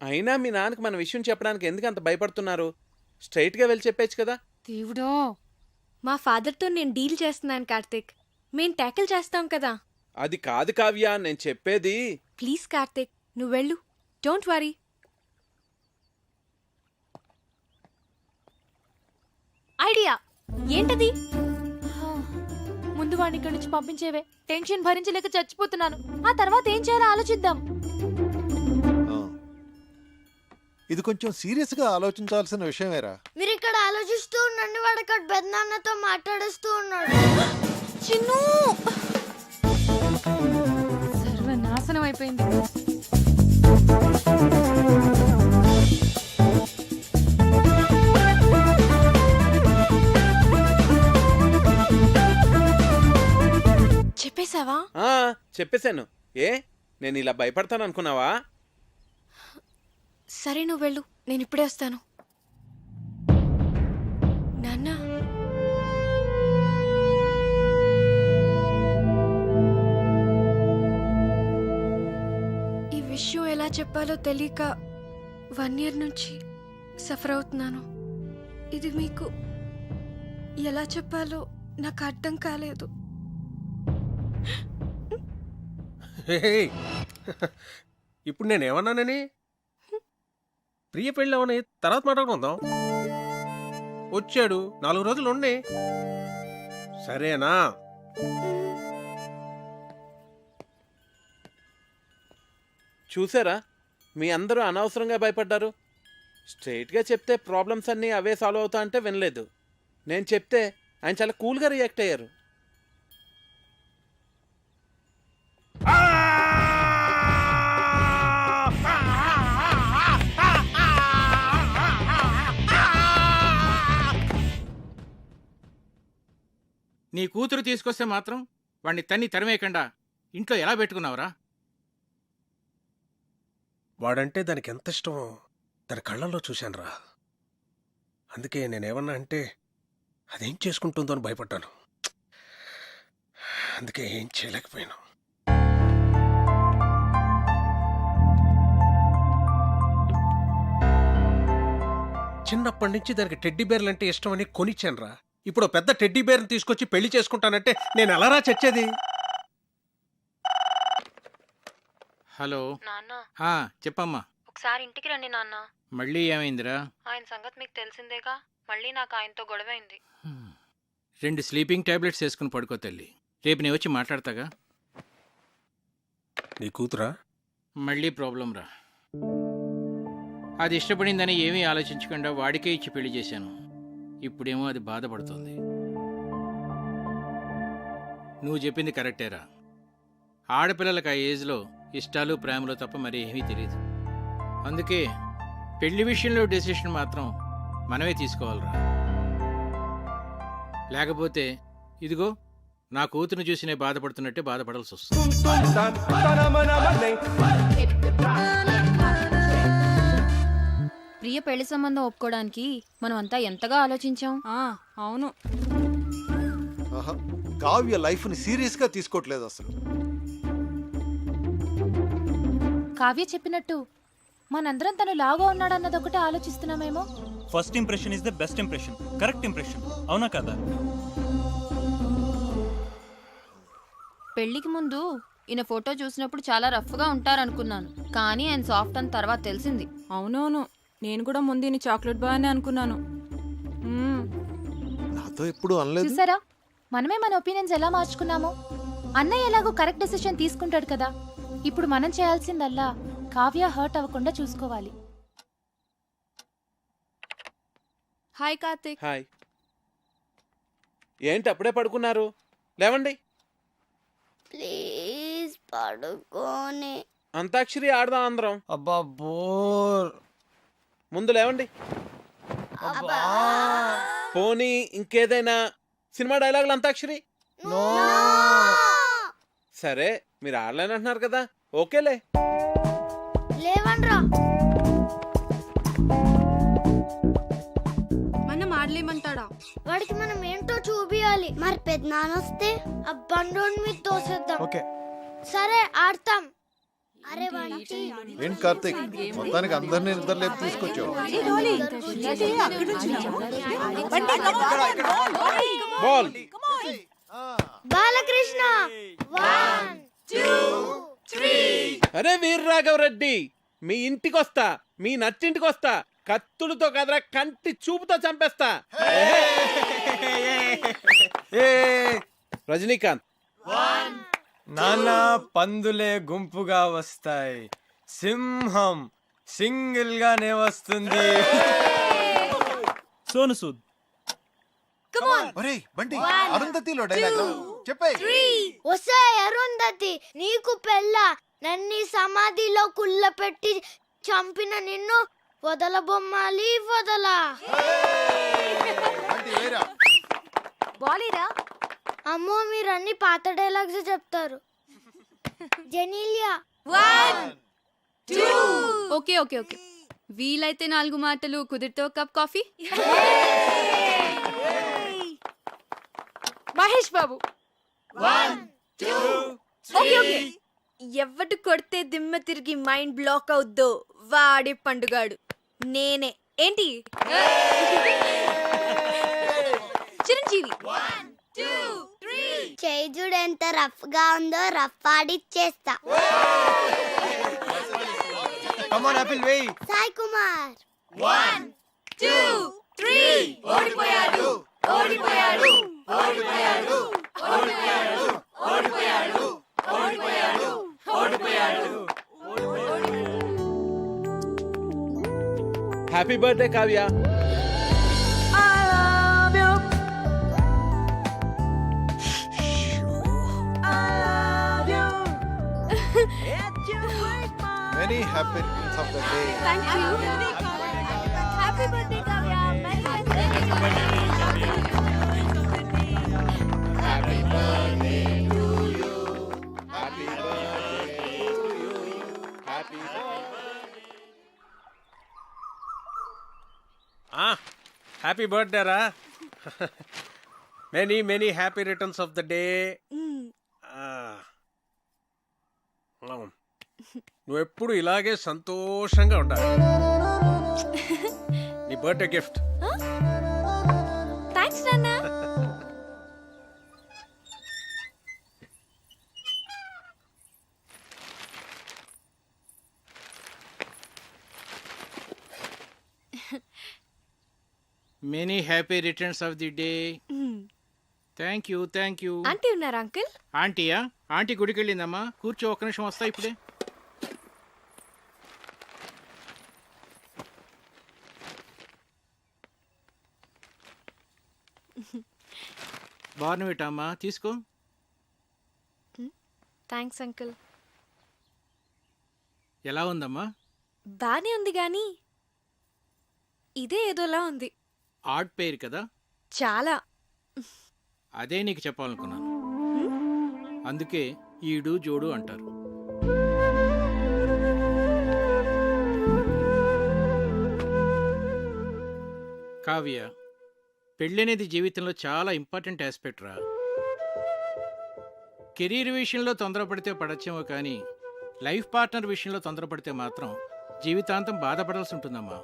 అయినా మీ నాన్నకి మన విషయం చెప్పడానికి ఎందుకు అంత భయపడుతున్నారు? స్ట్రైట్గా వెళ్ళి చెప్పేచ్చు కదా. దేవుడో, మా ఫాదర్తో నేను డీల్ చేస్తున్నాను కార్తిక్. మేము ట్యాకిల్ చేస్తాం కదా. అది కాదు కావ్య, నేను చెప్పేది. ప్లీజ్ కార్తిక్, నువ్వు వెళ్ళు. Don't worry. ఐడియా ఏంటది? ముందు వాడిని ఇక్కడి నుంచి పంపించేవే. టెన్షన్ భరించలేక చచ్చిపోతున్నాను. ఆ తర్వాత ఏం చేయాలో ఆలోచిద్దాం. ఇది కొంచెం సీరియస్ గా ఆలోచించాల్సిన విషయమేరా. మీరు ఇక్కడ ఆలోచిస్తూ ఉండండి, వాడు అక్కడ పెద్దనాన్నతో మాట్లాడేస్తూ ఉన్నాడు. చిన్ను సర్వనాశనం అయిపోయింది. చెప్పేశావా? చెప్పేశాను. ఏ నేను ఇలా భయపడతాను అనుకున్నావా? సరే నువ్వు వెళ్ళు, నేను ఇప్పుడే వస్తాను. నాన్న, ఈ విషయం ఎలా చెప్పాలో తెలియక 1 year నుంచి సఫర్ అవుతున్నాను. ఇది మీకు ఎలా చెప్పాలో నాకు అర్థం కాలేదు. ఇప్పుడు నేనేమన్నానని? ప్రియ పెళ్ళి అవని తర్వాత మాట్లాడుకుందాం. వచ్చాడు, 4 రోజులు ఉండి. సరేనా? చూసారా, మీ అందరూ అనవసరంగా భయపడ్డారు. స్ట్రైట్గా చెప్తే ప్రాబ్లమ్స్ అన్నీ అవే సాల్వ్ అవుతా అంటే వినలేదు. నేను చెప్తే ఆయన చాలా కూల్గా రియాక్ట్ అయ్యారు. నీ కూతురు తీసుకొస్తే మాత్రం వాణ్ణి తన్ని తరిమేయకుండా ఇంట్లో ఎలా పెట్టుకున్నావురా? వాడంటే దానికి ఎంత ఇష్టమో దాని కళ్ళల్లో చూశానురా. అందుకే నేనేమన్నా అంటే అదేం చేసుకుంటుందో అని భయపడ్డాను. అందుకే ఏం చేయలేకపోయాను. చిన్నప్పటి నుంచి దానికి టెడ్డీ బేర్లు అంటే ఇష్టమని కొనిచ్చానురా. ఇప్పుడు పెద్ద టెడ్డీ బేర్ని తీసుకొచ్చి పెళ్లి చేసుకుంటానంటే నేను ఎలారా చచ్చేది? హలో నాన్న, చెప్పమ్మా. ఒకసారి ఇంటికి రండి నాన్న. మళ్ళీ ఏమైందిరా? ఆయన సంగతి మీకు తెలిసిందేగా. మళ్ళీ నాకు ఆయనతో గొడవైంది. 2 స్లీపింగ్ టాబ్లెట్స్ వేసుకుని పడుకో తల్లి. రేపు నేను వచ్చి మాట్లాడతాగా. నీ కూతురా? మళ్ళీ ప్రాబ్లం రా. అది ఇష్టపడిందని ఏమీ ఆలోచించకుండా వాడికే ఇచ్చి పెళ్లి చేశాను. ఇప్పుడేమో అది బాధపడుతుంది. నువ్వు చెప్పింది కరెక్టేరా. ఆడపిల్లలకు ఆ ఏజ్లో ఇష్టాలు ప్రేమలు తప్ప మరి ఏమీ తెలియదు. అందుకే పెళ్లి విషయంలో డెసిషన్ మాత్రం మనమే తీసుకోవాలిరా. లేకపోతే ఇదిగో నా కూతురు చూసి నేను బాధపడుతున్నట్టే బాధపడాల్సి వస్తుంది. ప్రియ పెళ్లి సంబంధం ఒప్పుకోవడానికి మనం అంతా ఎంతగా ఆలోచించాం. అవును. కావ్య లైఫ్ ని సీరియస్ గా తీసుకోవట్లేదు అసలు. కావ్య చెప్పినట్టు మనందరం తను లాగా ఉన్నాడన్నది ఒకటే ఆలోచిస్తున్నామేమో. First impression is the best impression. Correct impression, అవునా కదా? పెళ్లికి ముందు ఈయన ఫోటో చూసినప్పుడు చాలా రఫ్గా ఉంటారనుకున్నాను, కానీ ఆయన సాఫ్ట్ అని తర్వాత తెలిసింది. అవునవును, నేను కూడా ముందు ఈయన చాక్లెట్ బాయ్ అని అనుకున్నాను. నాతో ఎప్పుడు అనలేదు. చూసారా, మనమే మన ఒపీనియన్స్ ఎలా మార్చుకున్నామో. అన్నయ్య ఎలాగో కరెక్ట్ డెసిషన్ తీసుకుంటాడు కదా. ఇప్పుడు మనం చేయాల్సిందల్లా కావ్య హర్ట్ అవ్వకుండా చూసుకోవాలి. హాయ్ కార్తిక్. హాయ్. ఏంటి అప్పుడే పడుకున్నారు? లేవండి. ప్లీజ్ పడుకోని. అంతాక్షరి ఆడదాం అందరం. అబ్బా బోర్. ముందు లేవండి. అబ్బా పోనీ ఇంకేదైనా సినిమా డైలాగులు అంతాక్షరి? సరే మీరు ఆడలేని అంటున్నారు కదా, ఓకేలే. లేవన్రా. మనం ఆడలేమంటాడా? వాడికి మనం ఏంటో చూపియాలి. మరి పెద్దనాన్న వస్తే ఆ బండోని మీద తోసేద్దాం. ఓకే సరే ఆడతాం. అరే బంటి. ఏంటి కార్తీక్, మొత్తానికి అందరినీ నిద్రలేపు తీసుకొచ్చావు. బాల్. బాలకృష్ణ 1 2 3. అరే వీర్రాఘవరెడ్డి, మీ ఇంటికి వస్తా, మీ నట్టింటికి వస్తా, కత్తులతో కదరా కంటి చూపుతో చంపేస్తా. రజనీకాంత్. నాన్న పందులే గుంపుగా వస్తాయి, సింహం సింగిల్ గానే వస్తుంది. సోను సూద్. ఒరేయ్ బంటి, అరుంధతిలో డైలాగ్ చెప్పే. వసే అరుంధతి, నీకు పెళ్ళ నన్ని సమాధిలో కుళ్ళ పెట్టి చంపిన నిన్ను వదల బొమ్మాలి వదలా. బాలీరా. అమ్మో మీరు అన్ని పాత డైలాగ్స్ చెప్తారు. జెనీలియా 1 2. ఓకే ఓకే ఓకే, వీలైతే 4 మాటలు, కుదిరితే ఒక cup coffee. Mahesh Babu 1 2 okay okay. ఎవడు కొడితే దిమ్మ తిరిగి మైండ్ బ్లాక్ అవుద్దో వాడే పండుగాడు. నేనే. ఏంటి? చిరంజీవి 1 2 3. చేయి చూడు ఎంత రఫ్ గా ఉందో, రఫ్ ఆడిచ్చేస్తా. కమాన్ ఆపిల్ వేయ్. సాయి కుమార్ 1 2 3. ఓడిపోయాడు ఓడిపోయాడు ఓడిపోయాడు ఓడిపోయాడు ఓడిపోయాడు ఓడిపోయాడు ఓడిపోయాడు. Happy birthday Kavya. Many happy returns of the day. Thank you. Happy birthday Kavya. Happy birthday to you. Happy birthday to you. Happy happy birthday రా. Many many happy returns of the day. నువ్వెప్పుడు ఇలాగే సంతోషంగా ఉండాలి. నీ బర్త్డే గిఫ్ట్. థ్యాంక్స్ నాన్న. Many happy returns of the day. Thank you thank you. Aunty ఉన్నారా uncle? ఆంటీయా? Aunty గుడికి వెళ్ళిందమ్మా. కూర్చో, ఒక్క నిమిషం వస్తా ఇప్పుడే. బార్నవిటమ్మా, తీసుకో. Thanks uncle. ఎలా ఉందమ్మా? బానే ఉంది గాని ఇదే ఏదోలా ఉంది. ఆర్ట్ పేరు కదా. చాలా. అదే నీకు చెప్పాలనుకున్నాను. అందుకే ఈడు జోడు అంటారు. కావ్య, పెళ్ళనేది జీవితంలో చాలా ఇంపార్టెంట్ ఆస్పెక్ట్ రా. కెరీర్ విషయంలో తొందరపడితే పడచ్చేమో కానీ లైఫ్ పార్ట్నర్ విషయంలో తొందరపడితే మాత్రం జీవితాంతం బాధపడాల్సి ఉంటుందమ్మా.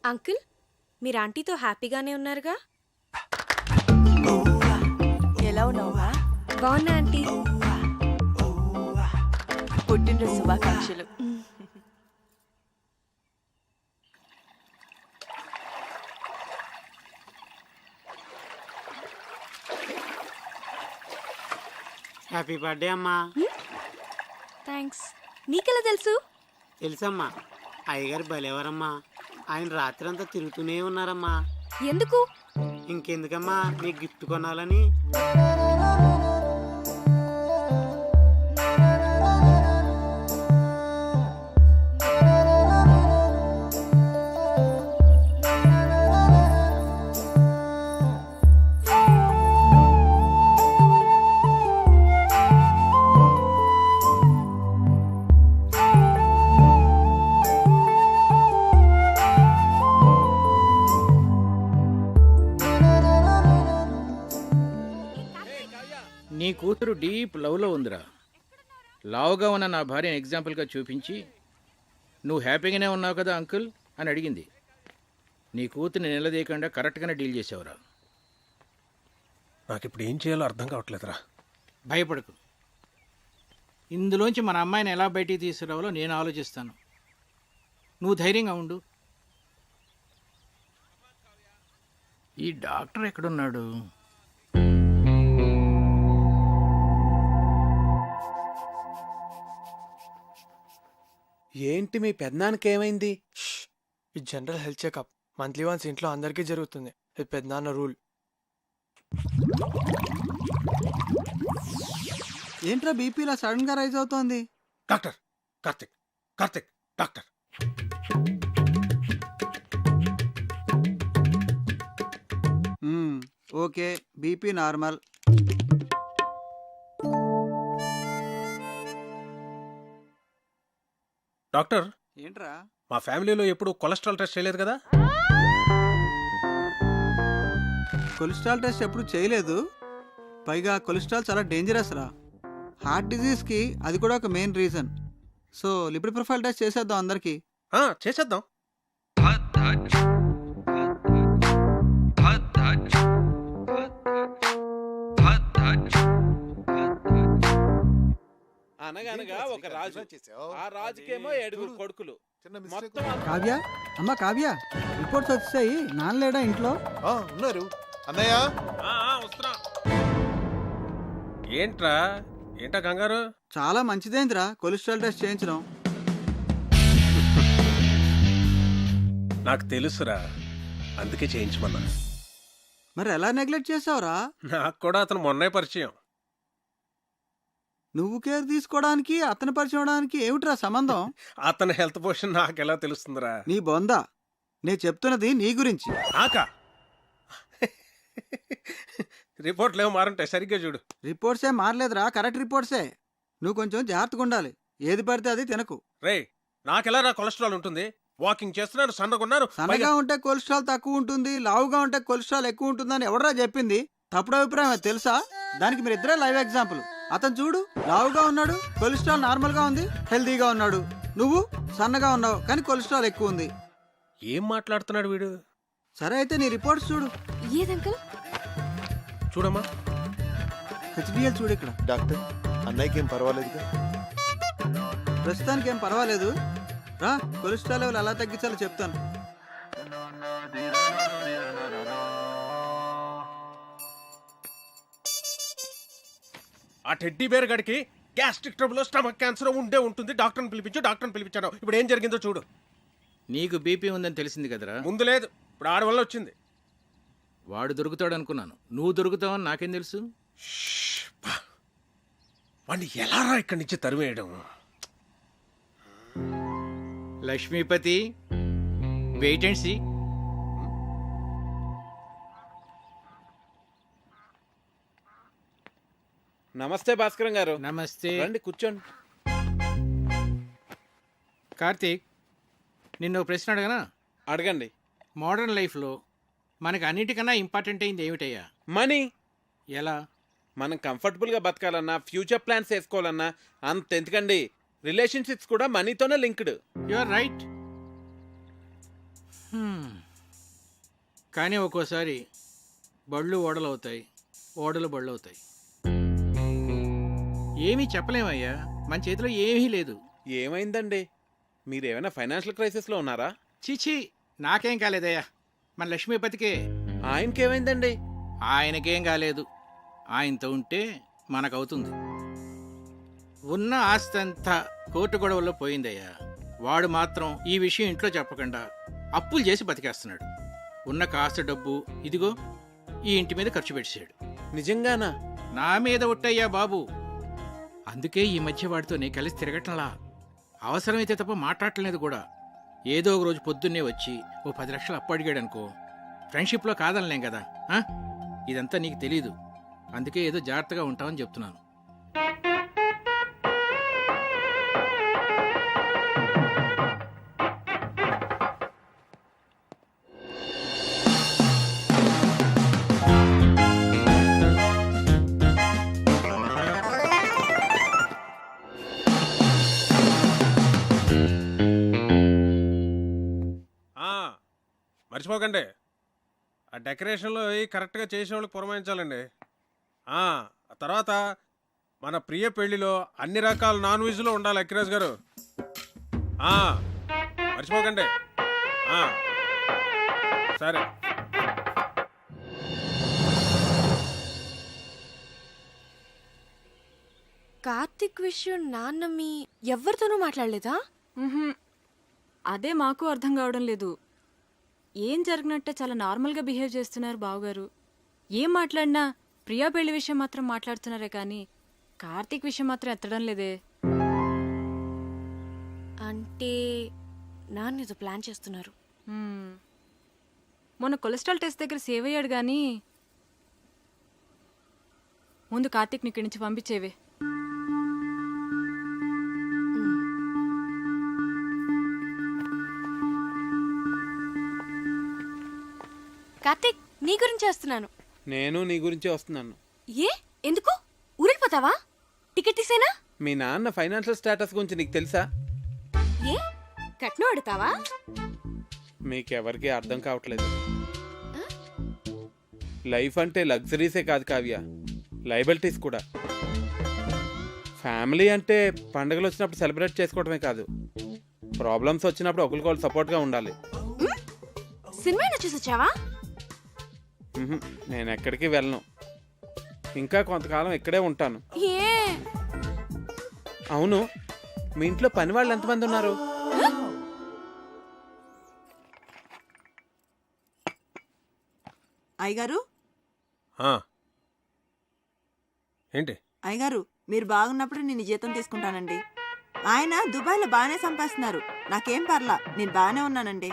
అంకుల్, మీరు ఆంటీతో హ్యాపీగానే ఉన్నారుగా? ఎలా ఉన్నావా? బాగున్నా ఆంటీ. పుట్టినరోజు శుభాకాంక్షలు. హ్యాపీ బర్త్డే అమ్మా. థ్యాంక్స్. నీకెలా తెలుసు? తెలుసమ్మా, అయ్యగారు భలేవారమ్మా. ఆయన రాత్రంతా తిరుగుతూనే ఉన్నారమ్మా. ఎందుకు? ఇంకెందుకమ్మా, నీకు గిఫ్ట్ కొనాలని. నీ కూతురు డీప్ లవ్లో ఉందిరా. లావుగా ఉన్న నా భార్యను ఎగ్జాంపుల్గా చూపించి నువ్వు హ్యాపీగానే ఉన్నావు కదా అంకుల్ అని అడిగింది. నీ కూతుర్ని నిలదీయకుండా కరెక్ట్గానే డీల్ చేసావురా. నాకు ఇప్పుడు ఏం చేయాలో అర్థం కావట్లేదురా. భయపడకు, ఇందులోంచి మన అమ్మాయిని ఎలా బయటికి తీసుకురావాలో నేను ఆలోచిస్తాను. నువ్వు ధైర్యంగా ఉండు. ఈ డాక్టర్ ఎక్కడున్నాడు? ఏంటి మీ పెద్దనాన్నకి ఏమైంది? ఇది general health checkup. Monthly once ఇంట్లో అందరికీ జరుగుతుంది. ఇది పెద్దనాన్న రూల్. ఏంట్రా బీపీ ఇలా సడన్ గా రైజ్ అవుతోంది? Doctor Karthik, Karthik doctor. Okay, BP normal. Doctor ఏంట్రా? మా ఫ్యామిలీలో ఎప్పుడు కొలెస్ట్రాల్ టెస్ట్ చేయలేదు కదా? కొలెస్ట్రాల్ టెస్ట్ ఎప్పుడు చేయలేదు. పైగా కొలెస్ట్రాల్ చాలా డేంజరస్ రా. హార్ట్ డిజీజ్కి అది కూడా ఒక main reason. So lipid profile test చేసేద్దాం అందరికి. చేసేద్దాం. అనగనగా ఒక రాజు, ఆ రాజుకేమో 7 కొడుకులు. మొత్తం కావ్య, అమ్మ కావ్య, రిపోర్ట్స్ వచ్చాయి. నాన్నలేడా ఇంట్లో? ఉన్నారు అన్నయ్య. వస్తున్నా. ఏంట్రా ఏంటా కంగారు? చాలా మంచిదేంద్రా కొలెస్ట్రాల్ టెస్ట్ చేయించడం. నాకు తెలుసురా, అందుకే చేయించమన్నా. మరి ఎలా నెగ్లెక్ట్ చేసావురా? నాకు కూడా అతను మొన్నే పరిచయం. నువ్వు కేర్ తీసుకోవడానికి అతను పరిచయం అవడానికి ఏమిట్రా సంబంధం? అతని హెల్త్ పొజిషన్ నాకెలా తెలుస్తుందిరా? నీ బొందా, నేను చెప్తున్నది నీ గురించి. నాకా? రిపోర్ట్లు ఏమో మారుంటాయి, సరిగ్గా చూడు. రిపోర్ట్సే మారలేదురా, కరెక్ట్ రిపోర్ట్సే. నువ్వు కొంచెం జాగ్రత్తగా ఉండాలి. ఏది పడితే అది తినకు. రే, నాకెలా రా కొలెస్ట్రాల్ ఉంటుంది? వాకింగ్ చేస్తున్నాను, సన్నగున్నాను. సన్నగా ఉంటే కొలెస్ట్రాల్ తక్కువ ఉంటుంది, లావుగా ఉంటే కొలెస్ట్రాల్ ఎక్కువ ఉంటుందని ఎవడరా చెప్పింది? తప్పుడు అభిప్రాయం అది తెలుసా? దానికి మీరు ఇద్దరే లైవ్ ఎగ్జాంపుల్. అతను చూడు, లావుగా ఉన్నాడు, కొలెస్ట్రాల్ నార్మల్ గా ఉంది, హెల్దీగా ఉన్నాడు. నువ్వు సన్నగా ఉన్నావు కానీ కొలెస్ట్రాల్ ఎక్కువ ఉంది. ఏం మాట్లాడుతున్నాడు వీడు? సరే అయితే నీ రిపోర్ట్స్ చూడు. ఏదంకల్? చూడమ్మా, హెచ్డిఎల్ చూడు. ఇక్కడ డాక్టర్ అన్నయ్యకి ఏం పర్వాలేదుగా? ప్రస్తుతానికి ఏం పర్వాలేదు. రా, కొలెస్ట్రాల్ లెవెల్ ఎలా తగ్గించాలో చెప్తాను. ఆ టెడ్డీ బేర్ గడికి గ్యాస్ట్రిక్ ట్రబుల్, స్టమక్ క్యాన్సర్ ఉండే ఉంటుంది. డాక్టర్ని పిలిపించాను. ఇప్పుడు ఏం జరిగిందో చూడు. నీకు బీపీ ఉందని తెలిసింది కదరా? ముందు లేదు, ఇప్పుడు ఆడ వల్ల వచ్చింది. వాడు దొరుకుతాడు అనుకున్నాను, నువ్వు దొరుకుతావని నాకేం తెలుసు? వాడిని ఎలా రా ఇక్కడి నుంచి తరివేయడం? Lakshmipati, wait and see. నమస్తే భాస్కరం గారు. నమస్తే. రండి కూర్చోండి. కార్తీక్, నిన్ను ప్రశ్న అడగనా? అడగండి. మోడర్న్ లైఫ్లో మనకు అన్నిటికన్నా ఇంపార్టెంట్ అయింది ఏమిటయ్యా? మనీ. ఎలా? మనం కంఫర్టబుల్గా బతకాలన్నా, ఫ్యూచర్ ప్లాన్స్ వేసుకోవాలన్నా అంత ఎందుకండి, రిలేషన్షిప్స్ కూడా మనీతోనే లింక్డ్. You are right. కానీ ఒక్కోసారి బళ్ళు ఓడలు అవుతాయి, ఓడలు బళ్ళు అవుతాయి. ఏమీ చెప్పలేమయ్యా, మన చేతిలో ఏమీ లేదు. ఏమైందండి? మీరేమైనా ఫైనాన్షియల్ క్రైసిస్లో ఉన్నారా? చీచీ, నాకేం కాలేదయ్యా, మన లక్ష్మీపతికే. ఆయనకేమైందండి? ఆయనకేం కాలేదు. ఆయనతో ఉంటే మనకవుతుంది. ఉన్న ఆస్తి అంతా కోర్టు గొడవల్లో పోయిందయ్యా. వాడు మాత్రం ఈ విషయం ఇంట్లో చెప్పకుండా అప్పులు చేసి బతికేస్తున్నాడు. ఉన్న కాస్త డబ్బు ఇదిగో ఈ ఇంటి మీద ఖర్చు పెట్టాడు. నిజంగానా? నా మీద ఒట్టయ్యా బాబు. అందుకే ఈ మధ్య వాడితో నేను కలిసి తిరగటంలా. అవసరమైతే తప్ప మాట్లాడలేదు కూడా. ఏదో ఒక రోజు పొద్దున్నే వచ్చి ఓ 10 లక్షలు అప్పు అడిగాడు అనుకో, ఫ్రెండ్షిప్లో కాదనలేం కదా. ఇదంతా నీకు తెలీదు, అందుకే ఏదో జాగ్రత్తగా ఉంటామని చెప్తున్నాను. మర్చిపోకండి ఆ డెకరేషన్లో కరెక్ట్గా చేసే వాళ్ళకి పురమాయించాలండి. ఆ తర్వాత మన ప్రియ పెళ్లిలో అన్ని రకాల నాన్ వెజ్లో ఉండాలి అక్కిరాజ్ గారు. మర్చిపోకండి. సరే. కార్తిక్ విషయం నాన్న మీ ఎవరితోనూ మాట్లాడలేదా? అదే మాకు అర్థం కావడం లేదు. ఏం జరిగినట్టే చాలా నార్మల్గా బిహేవ్ చేస్తున్నారు బావగారు. ఏం మాట్లాడినా ప్రియా పెళ్లి విషయం మాత్రం మాట్లాడుతున్నారే కానీ కార్తీక్ విషయం మాత్రం ఎత్తడం లేదే. అంటే నాన్న ఏదో ప్లాన్ చేస్తున్నారు. మొన్న కొలెస్ట్రాల్ టెస్ట్ దగ్గర సేవ్ అయ్యాడు కానీ ముందు కార్తీక్ని ఇక్కడి నుంచి పంపించేవే. కార్తిక్ నీ గురించి వస్తున్నాను. నేను నీ గురించే వస్తున్నాను. ఏ ఎందుకు ఊరెళ్ళిపోతావా? టికెట్ తీసేనా? మీ నాన్న ఫైనాన్షియల్ స్టేటస్ గురించి నీకు తెలుసా? ఏ కట్నం అడుగుతావా? మీకెవరికి అర్థం కావట్లేదు. లైఫ్ అంటే లగ్జరీసే కాదు కావ్య, లయబిలిటీస్ కూడా. ఫ్యామిలీ అంటే పండుగలు వచ్చినప్పుడు సెలబ్రేట్ చేసుకోవడమే కాదు, ప్రాబ్లమ్స్ వచ్చినప్పుడు ఒకరికొకరు సపోర్ట్గా ఉండాలి. సినిమా చూసి వచ్చావా? నేను ఎక్కడికి వెళ్ళను, ఇంకా కొంతకాలం ఇక్కడే ఉంటాను. ఏ అవును, మీ ఇంట్లో పని వాళ్ళు ఎంతమంది ఉన్నారు? అయ్యగారు ఏంటి? అయ్యగారు మీరు బాగున్నప్పుడు నేను జీతం తీసుకుంటానండి. ఆయన దుబాయ్లో బాగానే సంపాదిస్తున్నారు, నాకేం పర్లా, నేను బాగానే ఉన్నానండి.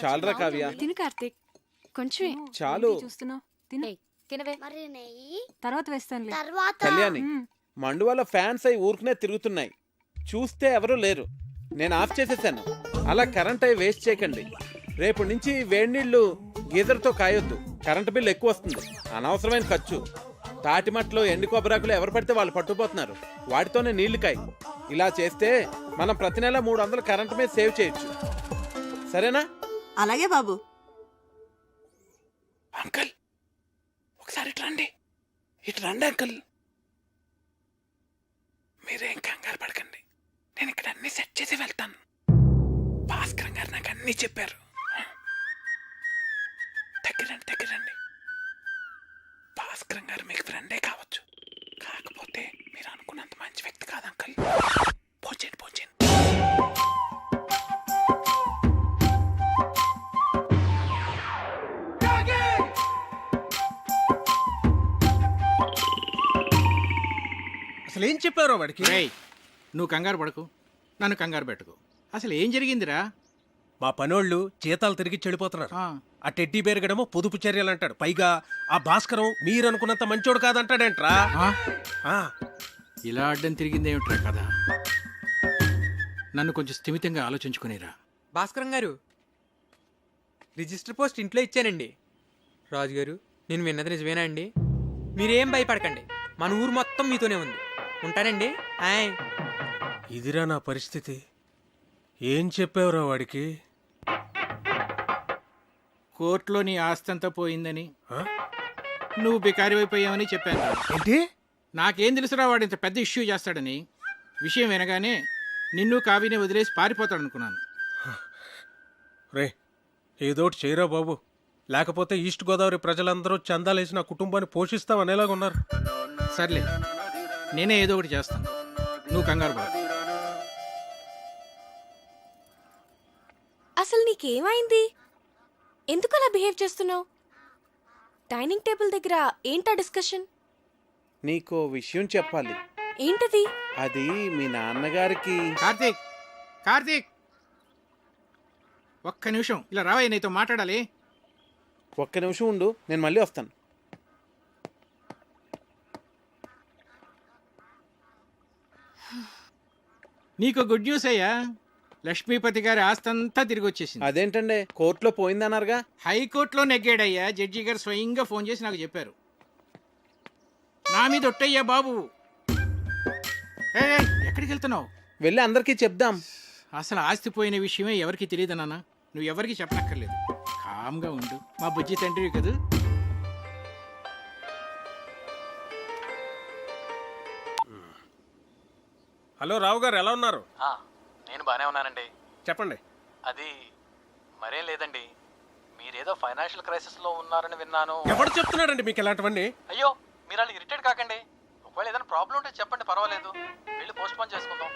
చాలురా కావ్య, తిను కార్తిక్, కొంచెమే చాలు. చూస్తున్నావు తిను. మరి నెయ్యి తర్వాత వేస్తానులే. తర్వాత కళ్యాణి, మండువాల ఫ్యాన్స్ అయి ఊరుకునే తిరుగుతున్నాయి, చూస్తే ఎవరూ లేరు. నేను ఆఫ్ చేసేసాను. అలా కరెంట్ అయి వేస్ట్ చేయకండి. రేపు నుంచి వేడి నీళ్లు గీజర్తో కాయొద్దు, కరెంటు బిల్లు ఎక్కువ వస్తుంది, అనవసరమైన ఖర్చు. తాటిమట్లో ఎండు కొబ్బరాకులు ఎవరు పడితే వాళ్ళు పట్టుకుపోతున్నారు, వాటితోనే నీళ్లు కాయి. ఇలా చేస్తే మనం ప్రతి నెల 300 కరెంటు మీద సేవ్ చేయొచ్చు. సరేనా? అలాగే బాబు. అంకల్ ఒకసారి ఇటు రండి, ఇటు రండి అంకల్. మీరేం కంగారు పడకండి, నేను ఇక్కడ అన్ని సెట్ చేసి వెళ్తాను. భాస్కర్ గారు నాకు అన్ని చెప్పారు. దగ్గరండి దగ్గరండి. భాస్కర్ గారు మీకు ఫ్రెండే కావచ్చు, కాకపోతే మీరు అనుకున్నంత మంచి వ్యక్తి కాదు అంకల్. పోచేయండి పోచేయండి. అసలు ఏం చెప్పారో వాడికి? నువ్వు కంగారు పడకు, నన్ను కంగారు పెట్టుకో. అసలు ఏం జరిగిందిరా? మా పనోళ్ళు జీతాలు తిరిగి చెడిపోతున్నారు. ఆ టెడ్డీ బేరగడమో పొదుపు చర్యలు అంటాడు, పైగా ఆ భాస్కరం మీరనుకున్నంత మంచోడు కాదంటాడేంట్రా. ఇలా అడ్డం తిరిగిందేమిట్రా కదా? నన్ను కొంచెం స్థిమితంగా ఆలోచించుకునేరా. భాస్కరం గారు, రిజిస్టర్ పోస్ట్ ఇంట్లో ఇచ్చానండి. రాజు గారు, నేను విన్నది నిజమేనా అండి? మీరేం భయపడకండి, మన ఊరు మొత్తం మీతోనే ఉంది. ఉంటానండి. ఇదిరా నా పరిస్థితి. ఏం చెప్పావురా వాడికి? కోర్టులో నీ ఆస్తి అంతా పోయిందని, నువ్వు బికారి అయిపోయావని చెప్పాను. ఏంటి? నాకేం తెలుసురా వాడు ఇంత పెద్ద ఇష్యూ చేస్తాడని. విషయం వినగానే నిన్ను కావిని వదిలేసి పారిపోతాడు అనుకున్నాను. రే, ఏదోటి చేయరా బాబు, లేకపోతే ఈస్ట్ గోదావరి ప్రజలందరూ చందాలేసి నా కుటుంబాన్ని పోషిస్తామనేలాగా ఉన్నారు. సర్లే, నేనే ఏదో ఒకటి చేస్తాను, నువ్వు కంగారు పడ. అసలు నీకేమైంది? ఎందుకు అలా బిహేవ్ చేస్తున్నావు? డైనింగ్ టేబుల్ దగ్గర ఏంటా డిస్కషన్? నీకో విషయం చెప్పాలి. ఏంటది? అది మీ నాన్నగారికి. కార్తీక్, కార్తీక్, ఒక్క నిమిషం ఇలా రావయ్య, నీతో మాట్లాడాలి. ఒక్క నిమిషం ఉండు, నేను మళ్ళీ వస్తాను. నీకు గుడ్ న్యూస్ అయ్యా, లక్ష్మీపతి గారి ఆస్తంతా తిరిగి వచ్చేసింది. అదేంటండి, కోర్టులో పోయిందన్నారుగా? హైకోర్టులో నెగ్గాడయ్యా. జడ్జి గారు స్వయంగా ఫోన్ చేసి నాకు చెప్పారు. నా మీద ఒట్టయ్యా బాబు. ఎక్కడికి వెళ్తున్నావు? వెళ్ళి అందరికీ చెప్దాం. అసలు ఆస్తి పోయిన విషయమే ఎవరికి తెలియదు నాన్న. నువ్వు ఎవరికి చెప్పనక్కర్లేదు. కామ్గా ఉండు, మా బుజ్జి తండ్రివి కదూ. హలో రావు గారు, ఎలా ఉన్నారు? నేను బాగానే ఉన్నానండి. చెప్పండి. అది మరేం లేదండి, మీరేదో ఫైనాన్షియల్ క్రైసిస్లో ఉన్నారని విన్నాను. ఎవరు చెప్తున్నాడండి మీకు ఇలాంటివన్నీ? అయ్యో, మీరు అలా ఇరిటేట్ కాకండి. ఒకవేళ ఏదైనా ప్రాబ్లం ఉంటే చెప్పండి, పర్వాలేదు. వెళ్ళి పోస్ట్ పోన్ చేసుకుందాం.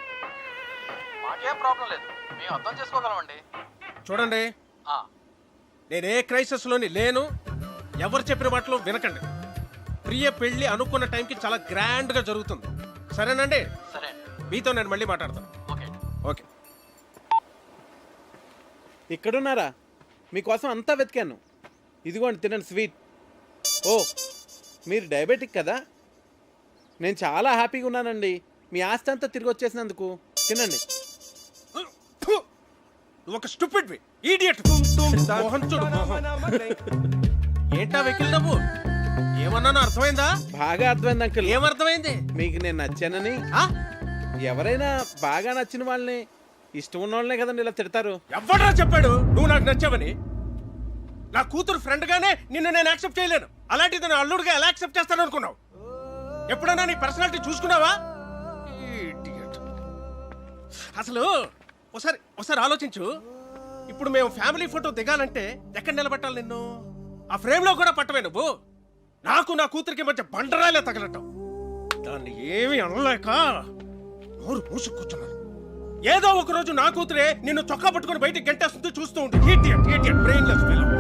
మాకేం ప్రాబ్లం లేదు, మేము అర్థం చేసుకోగలమండి. చూడండి, నేను ఏ క్రైసిస్లోని లేను. ఎవరు చెప్పిన మాటలు వినకండి. ప్రియ పెళ్లి అనుకున్న టైంకి చాలా గ్రాండ్గా జరుగుతుంది. సరేనండి? సరే, మీతో నేను మళ్ళీ మాట్లాడతాను. Okay okay. ఇక్కడున్నారా? మీకోసం అంతా వెతికాను. ఇదిగోండి, తినండి స్వీట్. ఓ, మీరు డయాబెటిక్ కదా? నేను చాలా హ్యాపీగా ఉన్నానండి మీ ఆస్తి అంతా తిరిగి వచ్చేసినందుకు. తినండి. ఒక స్టూపిడ్ ఇడియట్. మోహన్ చూడు, మోహన్. ఏంటా వెకిల్ నవ్వు? ఏమన్నానో అర్థమైందా? బాగా అర్థమైంది అంకుల్. ఏమర్థమైంది? మీకు నేను నచ్చానని. ఎవరైనా బాగా నచ్చిన వాళ్ళని, ఇష్టం ఉన్న వాళ్ళనే కదండి ఇలా తిడతారు. ఎవడ్రా చెప్పాడు నువ్వు నాకు నచ్చావని? నా కూతురు ఫ్రెండ్ గానే నిన్ను నేను యాక్సెప్ట్ చేయలేను. అలాంటిది నా అల్లుడుగా ఎలా యాక్సెప్ట్ చేస్తాను అనుకున్నావు? ఎప్పుడైనా నీ పర్సనాలిటీ చూసుకున్నావా? Idiot. అసలు ఒకసారి ఆలోచించు. ఇప్పుడు మేము ఫ్యామిలీ ఫోటో దిగాలంటే ఎక్కడ నిలబెట్టాలి నిన్ను? ఆ ఫ్రేమ్ లో కూడా పట్టవే నువ్వు. నాకు నా కూతురికి మధ్య బండరాలే తగలటం. దాన్ని ఏమీ అనలేక నోరు మూసు కూర్చున్నాను. ఏదో ఒక రోజు నా కూతురే నిన్ను చొక్కా పట్టుకుని బయటికి గంటేస్తుంది, చూస్తూ ఉండు. Idiot, brainless fellow.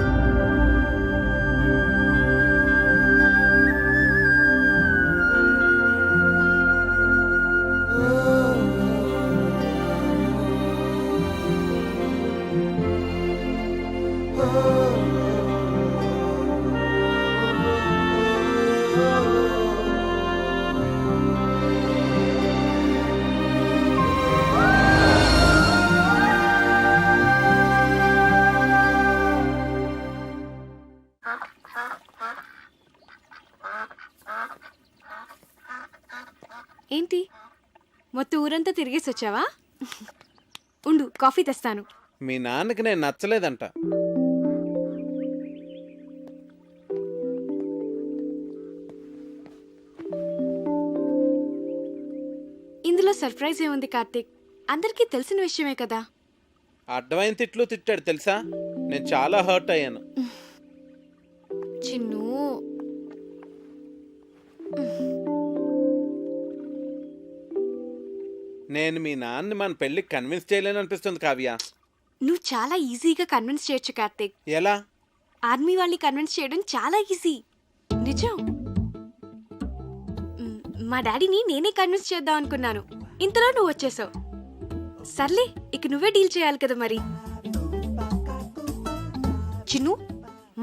ఏంటి, మొత్తం ఊరంతా తిరిగేసి వచ్చావా? ఉండు, కాఫీ తెస్తాను. మీ నాన్నకి నేను నచ్చలేదంట. ఇందులో సర్ప్రైజ్ ఏముంది కార్తీక్? అందరికీ తెలిసిన విషయమే కదా. అడ్డమైన తిట్లు తిట్టాడు తెలుసా? నేను చాలా హర్ట్ అయ్యాను. చిన్ను, నేను మీ నాన్నని మన పెళ్ళికి కన్విన్స్ చేయలేను అనిపిస్తుంది కావ్య. నువ్వు చాలా ఈజీగా కన్విన్స్ చేయొచ్చు కార్తీక్. ఎలా? ఆర్మీ వాళ్ళని కన్విన్స్ చేయడం చాలా ఈజీ. నిజం. మా డాడీని నేనే కన్విన్స్ చేద్దాం అనుకున్నాను, ఇంతలో నువ్వు వచ్చేసావు. సర్లే, ఇక నువ్వే డీల్ చేయాలి కదా మరి. చిన్ను,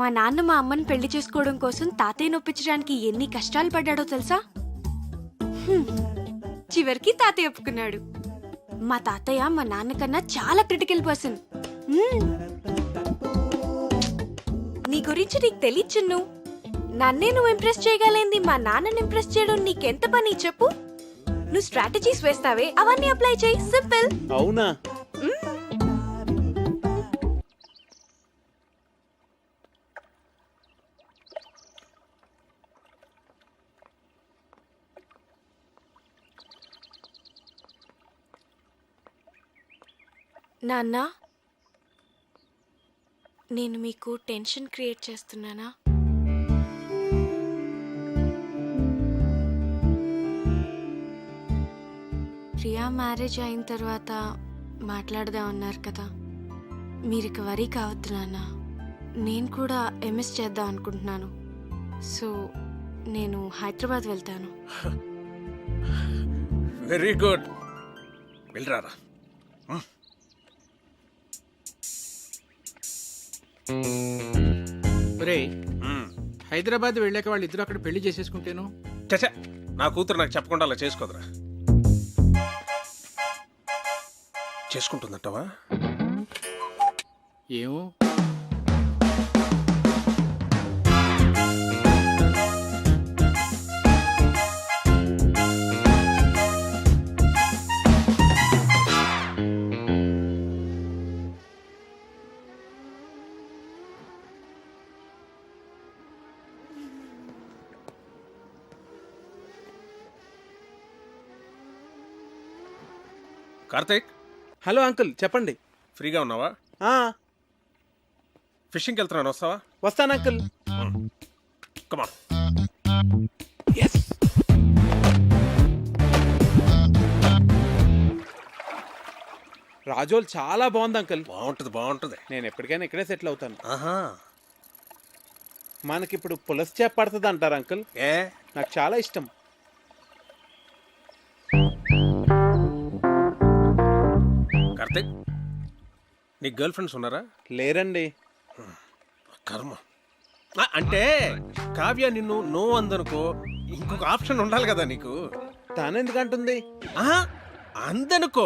మా నాన్న మా అమ్మని పెళ్లి చేసుకోవడం కోసం తాతయ్య నొప్పించడానికి ఎన్ని కష్టాలు పడ్డాడో తెలుసా? చివరికి తాతయ్య ఒప్పుకున్నాడు. మా తాతయ్య మా నాన్నకన్నా చాలా క్రిటికల్ పర్సన్. నీ గురించి నీకు తెలియదు చిన్ను. నన్నే నువ్వు ఇంప్రెస్ చేయగలిగింది మా నాన్నని ఇంప్రెస్ చేయడం నీకెంత పని చెప్పు. నువ్వు స్ట్రాటజీస్ వేస్తావే, అవన్నీ అప్లై చేయి. సింపుల్. అవునా? నాన్న, నేను మీకు టెన్షన్ క్రియేట్ చేస్తున్నానా? ప్రియా మ్యారేజ్ అయిన తర్వాత మాట్లాడదాం అన్నారు కదా. మీరు ఇక వరీ కావద్దు నాన్న. నేను కూడా ఎంఎస్ చేద్దాం అనుకుంటున్నాను. సో నేను హైదరాబాద్ వెళ్తాను. Very good. వెళ్ళరారా. ఒరేయ్, హైదరాబాద్ వెళ్ళాక వాళ్ళిద్దరూ అక్కడ పెళ్లి చేసేసుకుంటేను. చచ్చా, నా కూతురు నాకు చెప్పకుండా అలా చేసుకోదురా. చేసుకుంటుందంటావా? ఏమో. కార్తీక్, హలో అంకుల్, చెప్పండి. ఫ్రీగా ఉన్నావా? ఫిషింగ్కి వెళ్తున్నాను, వస్తావా? వస్తాను అంకుల్. కమాన్. రాజోల్ చాలా బాగుంది అంకుల్. బాగుంటుంది. నేను ఎప్పటికైనా ఇక్కడే సెటిల్ అవుతాను. ఆహా. మనకిప్పుడు పులస చేప పడుతుంది అంటారు అంకుల్. నాకు చాలా ఇష్టం. కార్తీక్, నీకు గర్ల్ ఫ్రెండ్స్ ఉన్నారా? లేరండి. కర్మ. అంటే కావ్య నిన్ను నో అందనుకో, ఇంకొక ఆప్షన్ ఉండాలి కదా నీకు. తానెందుకంటుంది? అందనుకో,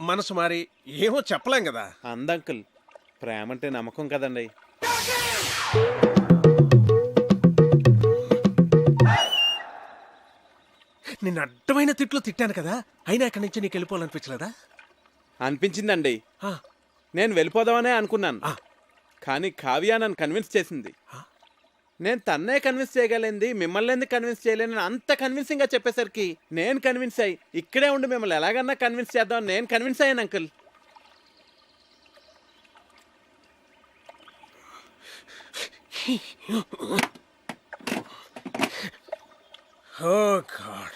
మనసు మారి ఏమో చెప్పలేం కదా. అందంకుల్, ప్రేమ అంటే నమ్మకం కదండి. నిన్ను అడ్డమైన తిట్లు తిట్టాను కదా, అయినా ఇక్కడి నుంచి నీకు వెళ్ళిపోవాలనిపించలేదా? అనిపించిందండి. నేను వెళ్ళిపోదామనే అనుకున్నాను, కానీ కావ్య నన్ను కన్విన్స్ చేసింది. నేను తన్నే కన్విన్స్ చేయగలిగింది, మిమ్మల్ని ఎందుకు కన్విన్స్ చేయలేను అంత కన్విన్సింగ్ గా చెప్పేసరికి నేను కన్విన్స్ అయ్యి ఇక్కడే ఉండి మిమ్మల్ని ఎలాగన్నా కన్విన్స్ చేద్దామని నేను కన్విన్స్ అయ్యాను అంకుల్. Oh God.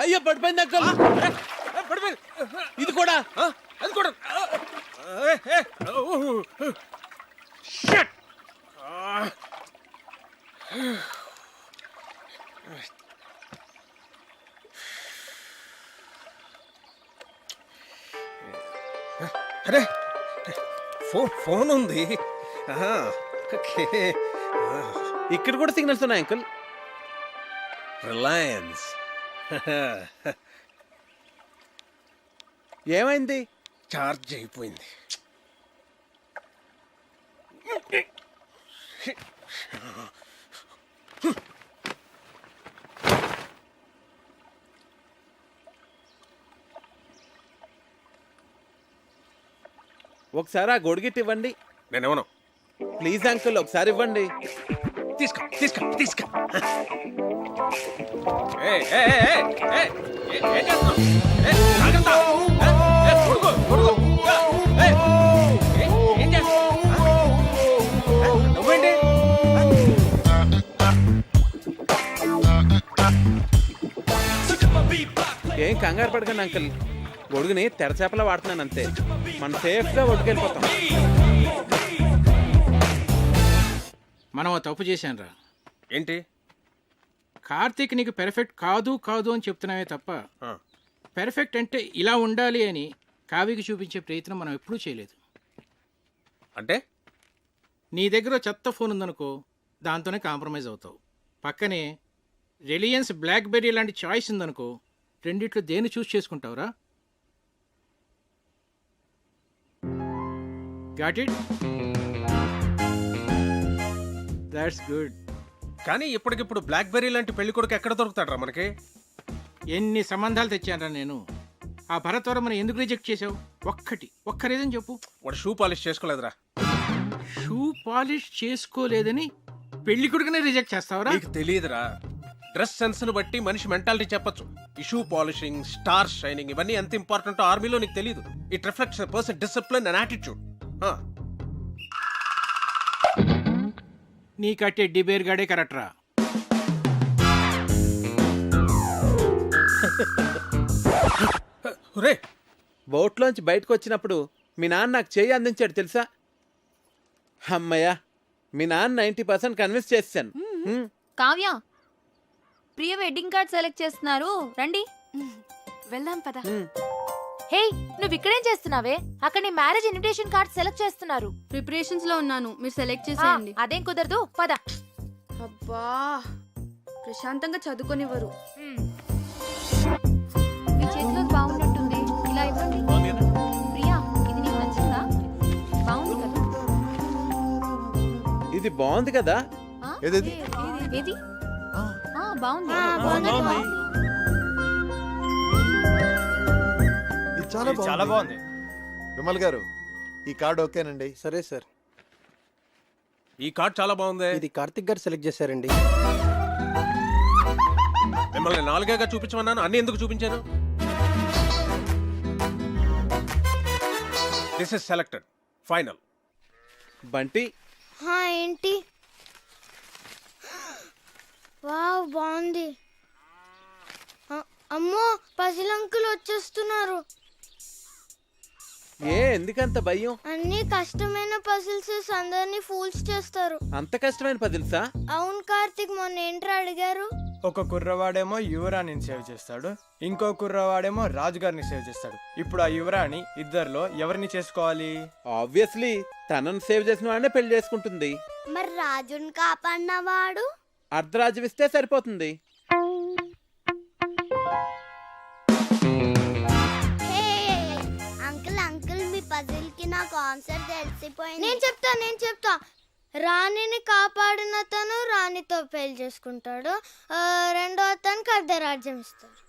అయ్యో, పడిపోయింది అంకుల్. ఇది కూడా అది కూడా. అరే, ఫోన్ ఉంది. ఇక్కడ కూడా సిగ్నల్స్ ఉన్నాయి అంకుల్. రిలయన్స్. ఏమైంది? చార్జ్ అయిపోయింది. ఒకసారి ఆ గొడుగిట్ ఇవ్వండి. నేనేమన్నా? ప్లీజ్ అంకుల్, ఒకసారి ఇవ్వండి. తీసుకో తీసుకో తీసుకో. నువ్వేంటి? ఏం కంగారు పడకండి అంకుల్, గొడుగుని తెరచేపలా వాడుతున్నాను అంతే. మనం సేఫ్గా ఒడ్డుకెళ్ళిపోతాం. మనం తప్పు చేశానురా. ఏంటి? కార్తీక్ నీకు పెర్ఫెక్ట్ కాదు కాదు అని చెప్తున్నావే తప్ప పెర్ఫెక్ట్ అంటే ఇలా ఉండాలి అని కావ్యకి చూపించే ప్రయత్నం మనం ఎప్పుడూ చేయలేదు. అంటే నీ దగ్గర చెత్త ఫోన్ ఉందనుకో, దాంతోనే కాంప్రమైజ్ అవుతావు. పక్కనే రిలయన్స్ బ్లాక్బెర్రీ లాంటి చాయిస్ ఉందనుకో, రెండిట్లో దేన్ని చూస్ చేసుకుంటావురా? Got it? That's good. కానీ ఇప్పటికిప్పుడు బ్లాక్బెర్రీ లాంటి పెళ్లి కొడుకు ఎక్కడ దొరుకుతాడరా మనకి? ఎన్ని సంబంధాలు తెచ్చానరా నేను. ఆ భరత్వరమని ఎందుకు రిజెక్ట్ చేసావు? ఒక్క రీజన్ చెప్పు. వాడు షూ పాలిష్ చేసుకోలేదురా. షూ పాలిష్ చేసుకోలేదని పెళ్లి కొడుకునే రిజెక్ట్ చేస్తావరా? నీకు తెలియదురా, డ్రెస్ సెన్స్ ను బట్టి మనిషి మెంటాలిటీ చెప్పొచ్చు. ఈ షూ పాలిషింగ్, స్టార్ షైనింగ్ ఇవన్నీ ఎంత ఇంపార్టెంట్ ఆర్మీలో నీకు తెలియదు. It reflects person discipline and attitude. నీ కట్టే డిబేర్ గాడే కరెక్ట్ రా. రే బోట్లోంచి బయటకు వచ్చినప్పుడు మీ నాన్న నాకు చేయి అందించాడు తెలుసా? అమ్మయ్యా, మీ నాన్న 90% కన్విన్స్ చేశాను. కావ్య, ప్రియ వెడ్డింగ్ కార్డ్ సెలెక్ట్ చేస్తున్నారు, రండి వెళ్దాం పద. హే, నువ్వు ఇక్కడేం చేస్తున్నావే? అక్కడ నీ మ్యారేజ్ ఇన్విటేషన్ కార్డ్ సెలెక్ట్ చేస్తున్నారు. ప్రిపరేషన్స్ లో ఉన్నాను, మీరు సెలెక్ట్ చేసేయండి. అదేం కుదరదు, పద. అబ్బా, ప్రశాంతంగా చదువుకొనివ్వరు. మీ చేతిలో బాగున్నట్టుంది, ఇలా ఇవ్వండి. ప్రియా, ఇది నీకు నచ్చిందా? బాగుంది కదా? ఇది బాగుంది కదా? ఏది? బాగుంది. ఇది చాలా బాగుంది. విమల్ గారు, ఈ కార్డు ఓకేనండి? సరే సార్. ఈ కార్డ్ చాలా బాగుంది. ఇది కార్తిక్ గారు సెలెక్ట్ చేశారండి. మిమ్మల్ని 4గా చూపించమన్నాను, అన్ని ఎందుకు చూపించాను? This is selected, final. Bunty, ఏంటి? వావ్, బాగుంది. అమ్మో, పజిల్ అంకుల్ వచ్చేస్తున్నారు. ఎందుకంత భయం? అన్ని కష్టమైన పజిల్స్ అందరినీ ఫూల్స్ చేస్తారు. అంత కష్టమైన పజిల్సా? అవును కార్తిక్, మొన్న ఏంట్రా అడిగారు? ఒక కుర్రవాడేమో యువరాణిని సేవ్ చేస్తాడు, ఇంకో కుర్రవాడేమో రాజుగారిని సేవ్ చేస్తాడు. ఇప్పుడు ఆ యువరాణి ఇద్దరిలో ఎవరిని చేసుకోవాలి? ఆబ్వియస్లీ తనను సేవ్ చేసిన వాడినే పెళ్లి చేసుకుంటుంది. మరి రాజుని కాపాడినవాడు? అర్ధరాజ్యం ఇస్తే సరిపోతుంది. అంకుల్, మీ పజిల్ కి నాకు ఆన్సర్ తెలిసిపోయింది. నేను చెప్తా. రాణిని కాపాడిన అతను రాణితో పెళ్లి చేసుకుంటాడు, రెండో అతనికి అర్ధరాజ్యం ఇస్తాడు.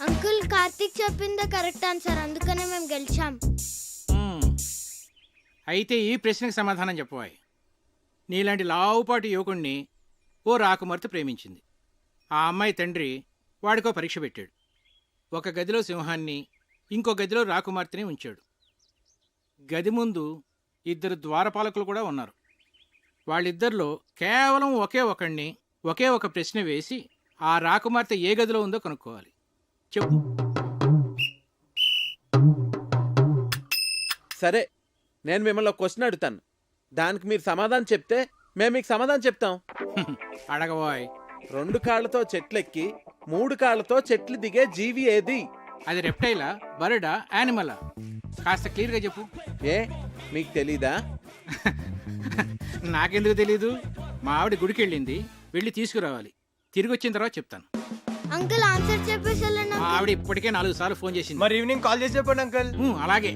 అంకుల్, కార్తీక్ చెప్పిందే కరెక్ట్ ఆన్సర్, అందుకనే మేము గెలిచాం. అయితే ఈ ప్రశ్నకు సమాధానం చెప్పవాయి. నీలాంటి లావుపాటి యువకుణ్ణి ఓ రాకుమార్తె ప్రేమించింది. ఆ అమ్మాయి తండ్రి వాడికో పరీక్ష పెట్టాడు. ఒక గదిలో సింహాన్ని, ఇంకో గదిలో రాకుమార్తెని ఉంచాడు. గది ముందు 2 ద్వారపాలకులు కూడా ఉన్నారు. వాళ్ళిద్దరిలో కేవలం ఒకే ఒక ప్రశ్న వేసి ఆ రాకుమార్తె ఏ గదిలో ఉందో కనుక్కోవాలి. చెప్పు. సరే, నేను మిమ్మల్ని ఒక క్వశ్చన్ అడుగుతాను, దానికి మీరు సమాధానం చెప్తే మేము మీకు సమాధానం చెప్తాం. అడగబోయ్. 2 కాళ్ళతో చెట్లెక్కి 3 కాళ్ళతో చెట్లు దిగే జీవి ఏది? అది రెప్టైలా, బర్డా, యానిమలా? కాస్త క్లియర్గా చెప్పు. మీకు తెలీదా? నాకెందుకు తెలీదు? మా ఆవిడ గుడికి వెళ్ళింది, వెళ్ళి తీసుకురావాలి. తిరిగి వచ్చిన తర్వాత చెప్తాను. అంకుల్, ఆన్సర్ చెప్పేసి మా ఆవిడ ఇప్పటికే 4 సార్లు ఫోన్ చేసింది. మరి ఈవినింగ్ కాల్ చేసి చెప్పండి అంకుల్. అలాగే.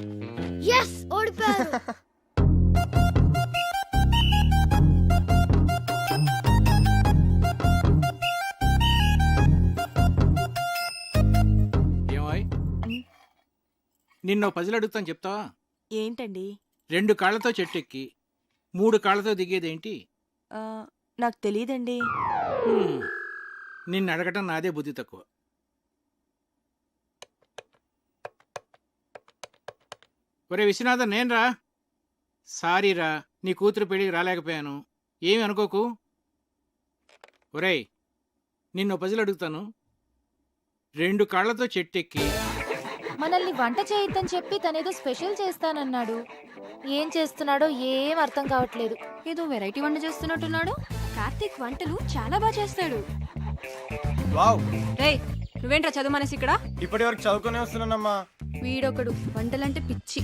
ఎస్, ఓడిపోయారు. ఏమోయ్, నిన్నో పజిల్ అడుగుతాను, చెప్తావా? ఏంటండి? 2 కాళ్ళతో చెట్టు ఎక్కి 3 కాళ్ళతో దిగేదేంటి? నాకు తెలియదండి. నిన్ను అడగటం నాదే బుద్ధి తక్కువ. ఒరే విశ్వనాథన్, నేనురా. సారీరా, నీ కూతురు పెళ్ళికి రాలేకపోయాను, ఏమి అనుకోకు. ఒరేయ్, నిన్ను పజిల్ అడుగుతాను. 2 కాళ్ళతో చెట్టెక్కి మనల్ని వంట చేయొద్దని చెప్పి తనేదో స్పెషల్ చేస్తానన్నాడు. ఏం చేస్తున్నాడో ఏం అర్థం కావట్లేదు. ఏదో వెరైటీ వంట చేస్తున్నట్టున్నాడు. కార్తీక్ వంటలు చాలా బాగా చేస్తాడు. వావ్. రేయ్, నువ్వేంట్రా చదువు మనసి ఇక్కడ? ఇప్పటి వరకు చదువుకునే వస్తున్నానమ్మా. వీడొకడు వంటలంటే పిచ్చి.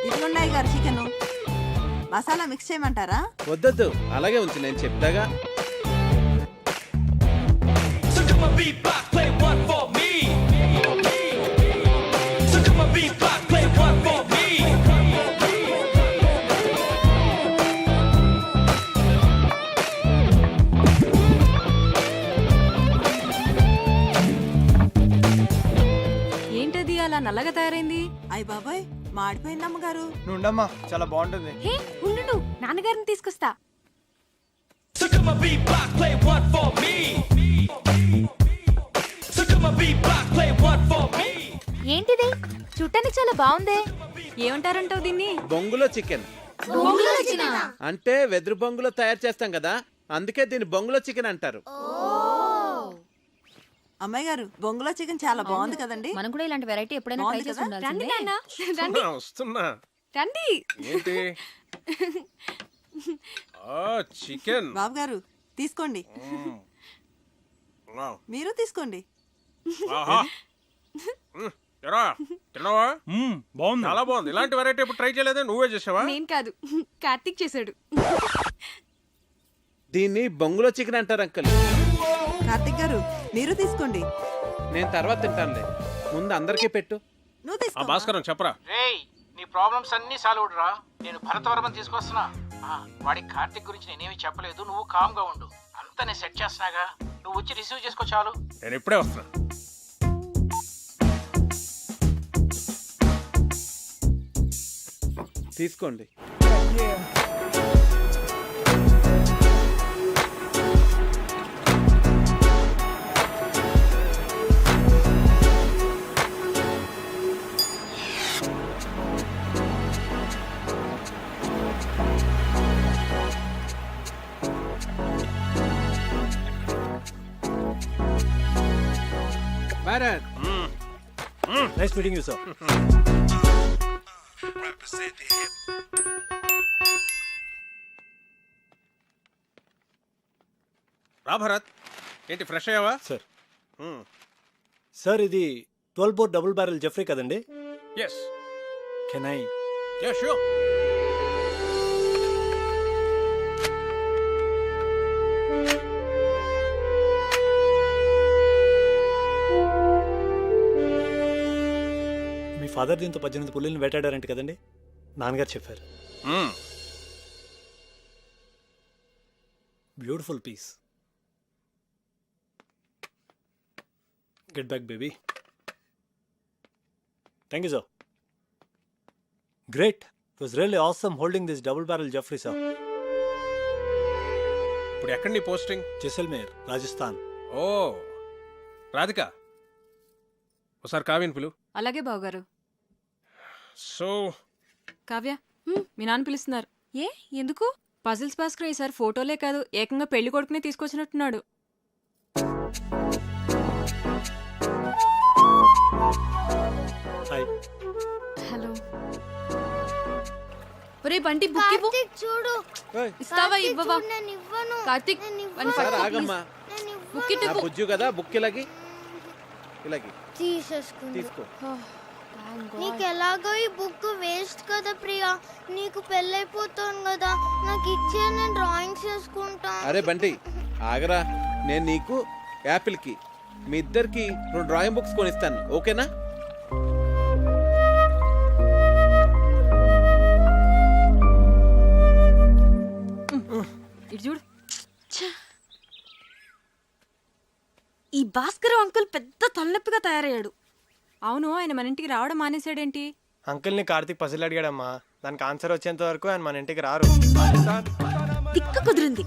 ఇదిగున్నాయి గారు చికెన్. మసాలా మిక్స్ చేయమంటారా? వద్దొద్దు, అలాగే ఉంచు, నేను చెప్తాగా. ఏంటది అలా నల్లగా తయారైంది? అయ్య బాబాయ్, మాడిపోయింది అమ్మగారు. నుండమ్మా, చాలా బాగుంటుంది. హే, ఉండు, నాన్నగారిని తీసుకొస్తా. ఏంటిది? చూడటానికి చాలా బాగుందే. ఏమంటారంటావు దీన్ని? బొంగులో చికెన్. అంటే వెదురు బొంగులో తయారు చేస్తాం కదా, అందుకే దీన్ని బొంగులో చికెన్ అంటారు. అమ్మాయి గారు బొంగులో చికెన్ చాలా బాగుంది కదండి. మనం కూడా ఇలాంటి వెరైటీ ఎప్పుడైనా ట్రై చేసి ఉండాల్సిందే. వస్తున్నా. రండి. ఏంటి? చికెన్. బాబు గారు తీసుకోండి. మీరు తీసుకోండి. బాగుంది, చాలా బాగుంది. ఇలాంటి వెరైటీ ఎప్పుడు ట్రై చేయలేదే, నువ్వే చేసావా? నేను కాదు, కార్తీక్ చేశాడు. దీన్ని బొంగులో చికెన్ అంటారు అంకుల్. కార్తిక్ గారు మీరు తీసుకోండి. నేను తర్వాత తింటానులే, ముందు అందరికీ పెట్టు. నువ్వు తీసుకో. భాస్కరం చెప్పరా. రేయ్, నీ ప్రాబ్లమ్స్ అన్నీ సాల్వ్ రా. నేను భరతవర్మని తీసుకొస్తున్నా. వాడి కార్తిక్ గురించి నేనేమి చెప్పలేదు, నువ్వు కామ్ గా ఉండు. అంతా నేను సెట్ చేస్తున్నాగా, నువ్వు వచ్చి రిసీవ్ చేసుకో చాలు. నేను ఇప్పుడే వస్తున్నా. తీసుకోండి. Bharat, nice meeting you sir. రా భరత్, ఏంటి ఫ్రెష్ అయ్యావా? సార్ సార్ ఇది 12 బోర్ డబుల్ బ్యారెల్ జెఫ్రీ కదండి? Yes. Can I? Ya sure. మీ ఫాదర్ దీంతో 18 పుల్లిని వేటాడారంట కదండి, నాన్నగారు చెప్పారు. Beautiful piece. Get back, baby. Thank you, sir. Great. It was really awesome holding this double-barrel Jeffrey, sir. ఇప్పుడు ఎక్కడ నీ పోస్టింగ్? జైసల్మేర్, రాజస్థాన్. ఓ, రాధిక ఒకసారి కావ్యని పిలు. అలాగే బావగారు. సో కావ్య, మీ నాన్న పిలుస్తున్నారు. ఏ ఎందుకు? పజిల్స్ భాస్కర్ ఈసారి ఫోటోలే కాదు, ఏకంగా పెళ్లి కొడుకునే తీసుకొచ్చినట్టున్నాడు. హాయ్. హలో. ఒరే బంటి, బుక్ ఇవ్వు. చూడు. ఇస్తావా ఇవ్వవా? నేను ఇవ్వను. కార్తీక్ ఆగమ్మా, బుక్ నా బుజ్జు కదా, బుక్ ఇలాగి తీసేసుకుంది. తీసుకో. నీకు ఎలాగో ఈ బుక్ వేస్ట్ కదా ప్రియా, నీకు పెళ్ళైపోతాను కదా, నాకు ఇచ్చే నేను డ్రాయింగ్స్ చేసుకుంటా. అరే బంటి ఆగరా, నేను నీకు యాపిల్కి మీ ఇద్దరికి 2 డ్రాయింగ్ బుక్స్ కొనిస్తాను, ఓకేనా? ఇటు చూడు. ఈ భాస్కర్ అంకుల్ పెద్ద తలనొప్పిగా తయారయ్యాడు. అవును, ఆయన మన ఇంటికి రావడం మానేశాడేంటి? అంకుల్ని కార్తీక్ పసిల్ అడిగాడమ్మా, దానికి ఆన్సర్ వచ్చేంత వరకు ఆయన మన ఇంటికి రారు. తిక్క కుదిరింది.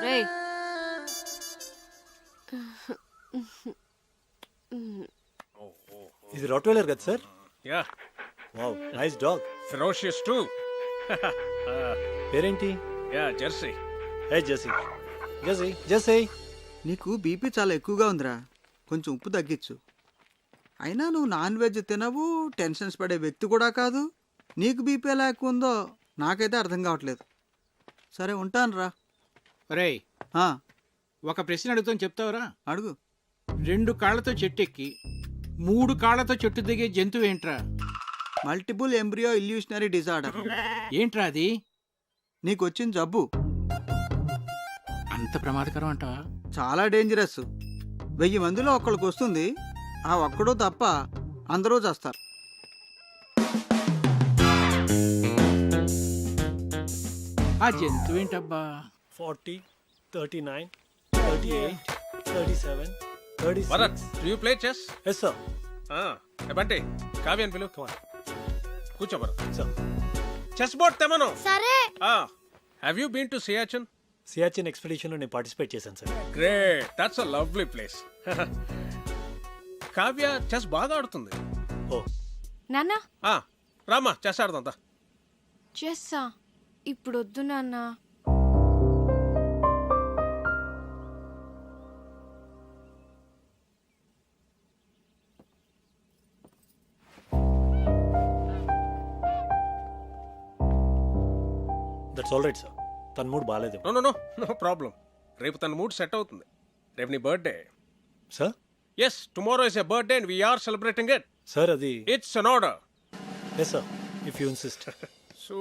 రేయ్, ఇది రాట్వైలర్ కదా sir? Yeah. Wow, nice dog. Ferocious too. పేరేంటి? Yeah, Jersey. Hey Jersey. Jersey, Jersey. నీకు బీపీ చాలా ఎక్కువగా ఉందిరా, కొంచెం ఉప్పు తగ్గించు. అయినా నువ్వు నాన్ వెజ్ తినవు, టెన్షన్స్ పడే వ్యక్తి కూడా కాదు. నీకు బీపీ ఎలా ఎక్కువ ఉందో నాకైతే అర్థం కావట్లేదు. సరే ఉంటాను రా. రేయ్, ఒక ప్రశ్న అడుగుతాను, చెప్తావురా? అడుగు. 2 కాళ్లతో చెట్టు ఎక్కి 3 కాళ్లతో చెట్టు దిగే జంతువు ఏంట్రా? Multiple embryo illusionary disorder. ఏంట్రా అది? నీకు వచ్చిన జబ్బు అంత ప్రమాదకరం అంటావా? చాలా డేంజరస్. 1000 మందిలో ఒక్కడికి వస్తుంది, ఆ ఒక్కడో తప్ప అందరూ చేస్తారు. ఆ జంతువు ఏంటబ్బా? 40, 39, 38, 37, 36. Bharat, do you play chess? Yes, sir. Bunty, కావ్యని పిలు. కూర్చో భరత్. Sir. చెస్ బోర్డ్ తెమను. సరే. Have you been to Siachen? Siachen ఎక్స్పెడిషన్లో నేను పార్టిసిపేట్ చేశాను sir. Great, that's a lovely place. Kavya chess బాగా ఆడుతుంది. ఓ నాన్న, రామా, చెస్ ఆడదాం. చెస్సా ఇప్పుడు వద్దు నాన్న. That's all right sir. తన మూడ్ బాగాలేదు. No no no no problem. రేపు తన మూడ్ సెట్ అవుతుంది. రేపు నీ బర్త్డే. Sir? Yes, tomorrow is a birthday and we're celebrating it. Sir అది it's an order. Yes sir, if you insist. So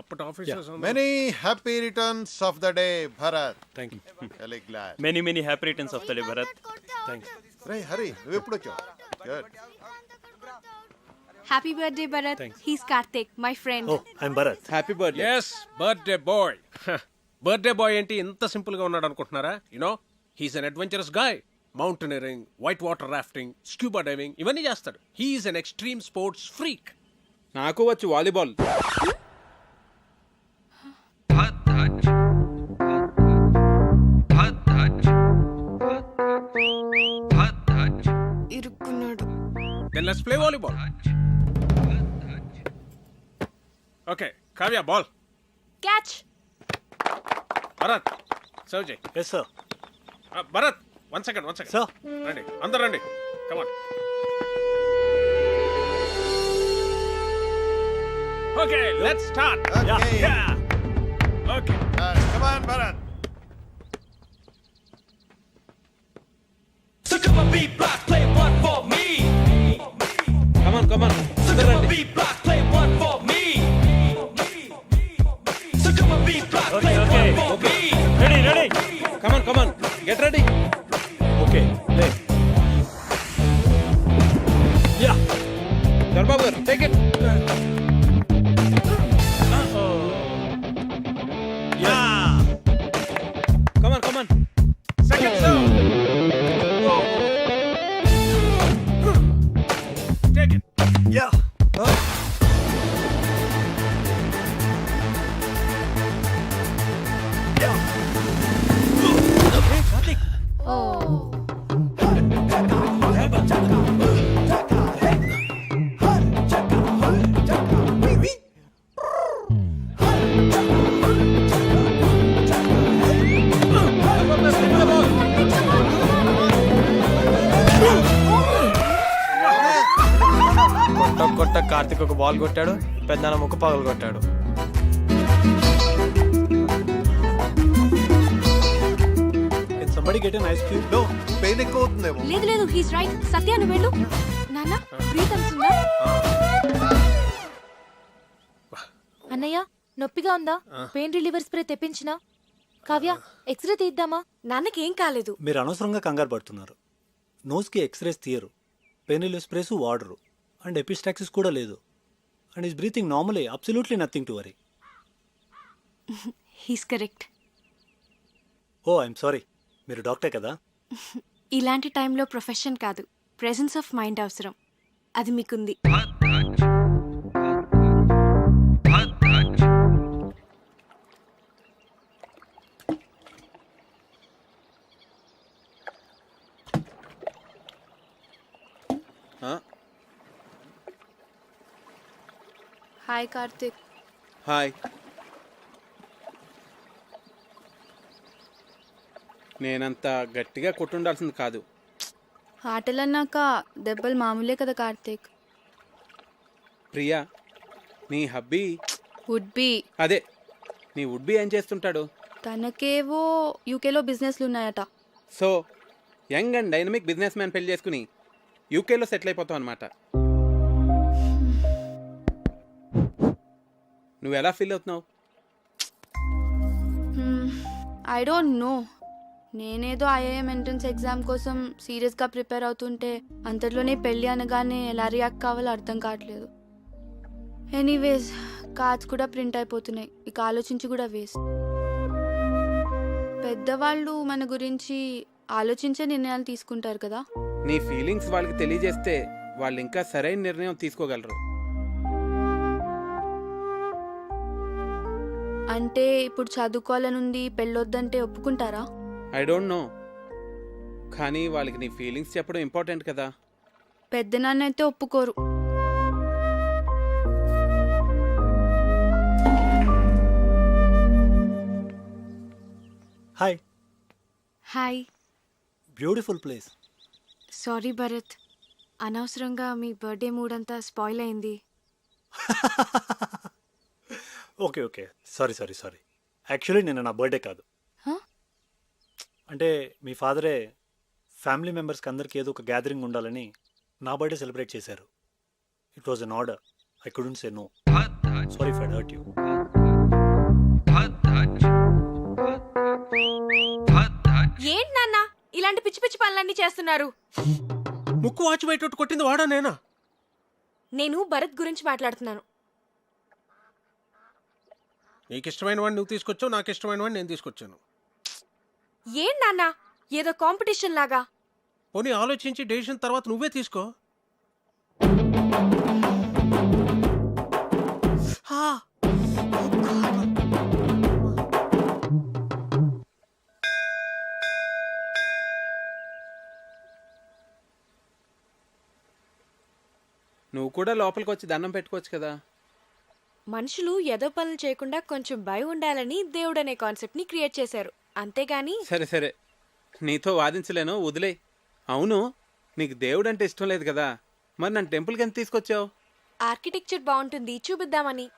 అప్పటి officers many happy returns of the day Bharat. Thank you. Very glad. Many happy returns of the day Bharat. Thank you. రే హరి, నువ్వు ఎప్పుడు వచ్చావు? Good. Happy birthday Bharat. He's Karthik, my friend. Oh, I'm Bharat. Happy birthday. Yes, birthday boy. Birthday boy ఏంటి ఇంత simple గా ఉన్నాడు అనుకుంటున్నారా? You know, he's an adventurous guy. Mountaineering, white water rafting, scuba diving ఇవన్నీ చేస్తాడు. He's an extreme sports freak. నాకు వచ్చు volleyball. ఇరుక్కున్నాడు. Then let's play volleyball. Okay, Kavya, ball. Catch. Bharat, serve Jay. Yes, sir. Bharat, one second. Sir. Ready. Andar ready. Come on. Okay, let's start. Okay. Yeah. Okay. Come on, Bharat. So come on, beat block, play one for me. Come on come on. So come on, beat block, play one for me. So come on, beat block, play one for me. Ready. Come on. Get ready. Okay, play. Yeah. Darbabu garu, take it. Yeah. Come on. Second serve. Take it. Yeah. కొట్ట కార్తిక్ ఒక ball కొట్టాడు, పెద్దన్న ముక్కు పగలు కొట్టాడు. Can somebody get an ice cube? No, pain ఎక్కువ అవుతుందేమో. లేదు he's right. సత్య నువ్వు వెళ్ళు. నాన్న బ్రీత్ ఉందా? అన్నయ్య నొప్పిగా ఉందా? పెయిన్ రిలీవర్ స్ప్రే తెప్పించినా? కావ్య ఎక్స్రే తీద్దామా? నాన్నకి ఏం కాలేదు. మీరు అనవసరంగా కంగారు పడుతున్నారు. నోస్కి ఎక్స్రేస్ తీయరు, పెయిన్ రిలీఫ్ స్ప్రేస్ వాడరు, అండ్ ఎపిస్టాక్సిస్ కూడా లేదు. And is breathing normally, absolutely nothing to worry. He's correct. Oh, I'm sorry. మీరు డాక్టర్ కదా? ఇలాంటి టైంలో ప్రొఫెషన్ కాదు, ప్రెజెన్స్ ఆఫ్ మైండ్ అవసరం. అది మీకుంది. హాయ్ కార్తిక్. హాయ్. నేనంత గట్టిగా కొట్టుండాల్సింది కాదు. ఆటలన్నాక దెబ్బలు మామూలే కదా కార్తిక్. ప్రియా, నీ హబ్బీ వుడ్ బి. అదే, నీ వుడ్ బి ఏం చేస్తుంటాడు? తనకేవో యూకేలో బిజినెస్లు ఉన్నాయట. So young and dynamic business man పెళ్లి చేసుకుని యూకేలో సెటిల్ అయిపోతావు అనమాట. నువ్వు ఎలా ఫీల్ అవుతున్నావు? I don't know. నేనేదో ఐఐఎం ఎంట్రన్స్ ఎగ్జామ్ కోసం సీరియస్గా ప్రిపేర్ అవుతుంటే అంతట్లోనే పెళ్ళి అనగానే ఎలా రియాక్ట్ కావాలో అర్థం కావట్లేదు. ఎనీవేస్, కార్డ్స్ కూడా ప్రింట్ అయిపోతున్నాయి. ఇక ఆలోచించి కూడా వేస్ట్. పెద్దవాళ్ళు మన గురించి ఆలోచించే నిర్ణయాలు తీసుకుంటారు కదా. నీ ఫీలింగ్స్ వాళ్ళకి తెలియజేస్తే వాళ్ళు ఇంకా సరైన నిర్ణయం తీసుకోగలరు. అంటే ఇప్పుడు చదువుకోవాలనుంది, పెళ్ళొద్దంటే ఒప్పుకుంటారా? ఐ డోంట్ నో, కానీ వాళ్ళకి నీ ఫీలింగ్స్ చెప్పడం ఇంపార్టెంట్ కదా. పెద్దనాన్న అయితే ఒప్పుకోరు. Hi. Hi. Beautiful place. Sorry Bharat, అనవసరంగా మీ బర్త్డే మూడ్ అంతా స్పాయిల్ అయింది. Okay okay, sorry sorry sorry. Actually నిన్న నా బర్త్డే కాదు. Huh? అంటే మీ ఫాదరే ఫ్యామిలీ మెంబర్స్కి అందరికీ ఏదో ఒక గ్యాదరింగ్ ఉండాలని నా బర్త్డే సెలబ్రేట్ చేశారు. It was an order. I couldn't say no. Sorry if I hurt you. ఏంటి నాన్న ఇలాంటి పిచ్చి పిచ్చి పనులన్నీ చేస్తున్నారు? ముక్కు వాచి బయట కొట్టింది వాడా నేనా? నేను భరత్ గురించి మాట్లాడుతున్నాను. నీకు ఇష్టమైన వాడిని నువ్వు తీసుకొచ్చావు, నాకు ఇష్టమైన వాడిని నేను తీసుకొచ్చాను. ఏంటి నాన్న ఏదో కాంపిటీషన్ లాగా? పోనీ ఆలోచించి డెసిషన్ తర్వాత నువ్వే తీసుకో. నువ్వు కూడా లోపలికి వచ్చి దండం పెట్టుకోవచ్చు కదా. మనుషులు ఏదో పనులు చేయకుండా కొంచెం భయం ఉండాలని దేవుడు అనే కాన్సెప్ట్ ని క్రియేట్ చేశారు, అంతేగాని. సరే సరే, నీతో వాదించలేను, వదిలే. అవును, నీకు దేవుడు అంటే ఇష్టం లేదు కదా, మరి నన్ను టెంపుల్కి ఎంత తీసుకొచ్చావు? ఆర్కిటెక్చర్ బాగుంటుంది చూపిద్దామని.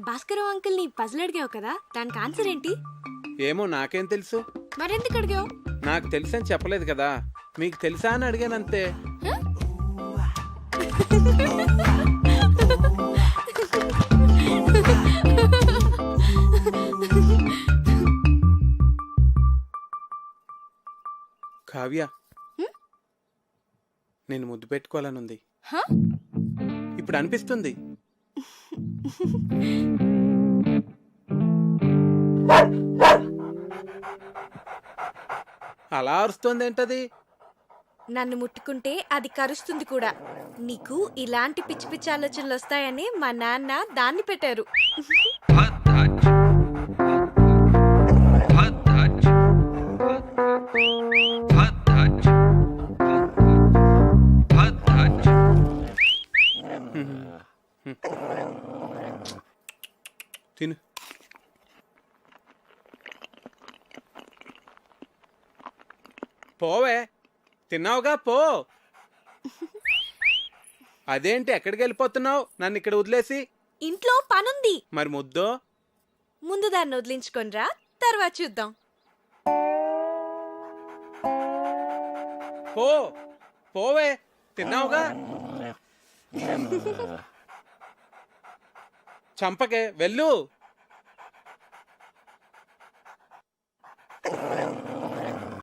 భాస్కరం అంకుల్ ని పజిల్ అడిగావు కదా, దానికి ఆన్సర్ ఏంటి? ఏమో నాకేం తెలుసు. మరెందుకు అడిగావు? నాకు తెలుసని చెప్పలేదు కదా, మీకు తెలుసా అని అడిగానంతే. కావ్య, నేను ముద్దు పెట్టుకోవాలనుంది. ఇప్పుడు అనిపిస్తుంది. అలా అరుస్తుంది ఏంటది? నన్ను ముట్టుకుంటే అది కరుస్తుంది కూడా. నీకు ఇలాంటి పిచ్చి పిచ్చి ఆలోచనలు వస్తాయని మా నాన్న దాన్ని పెట్టారు. తిను. పోవే, తిన్నావుగా పో. అదేంటి ఎక్కడికి వెళ్ళిపోతున్నావు నన్ను ఇక్కడ వదిలేసి? ఇంట్లో పనుంది. మరి ముద్దో? ముందు దాన్ని వదిలించుకొనిరా, తర్వాత చూద్దాం. పో పోవే, తిన్నావుగా. చంపకే, వెళ్ళు.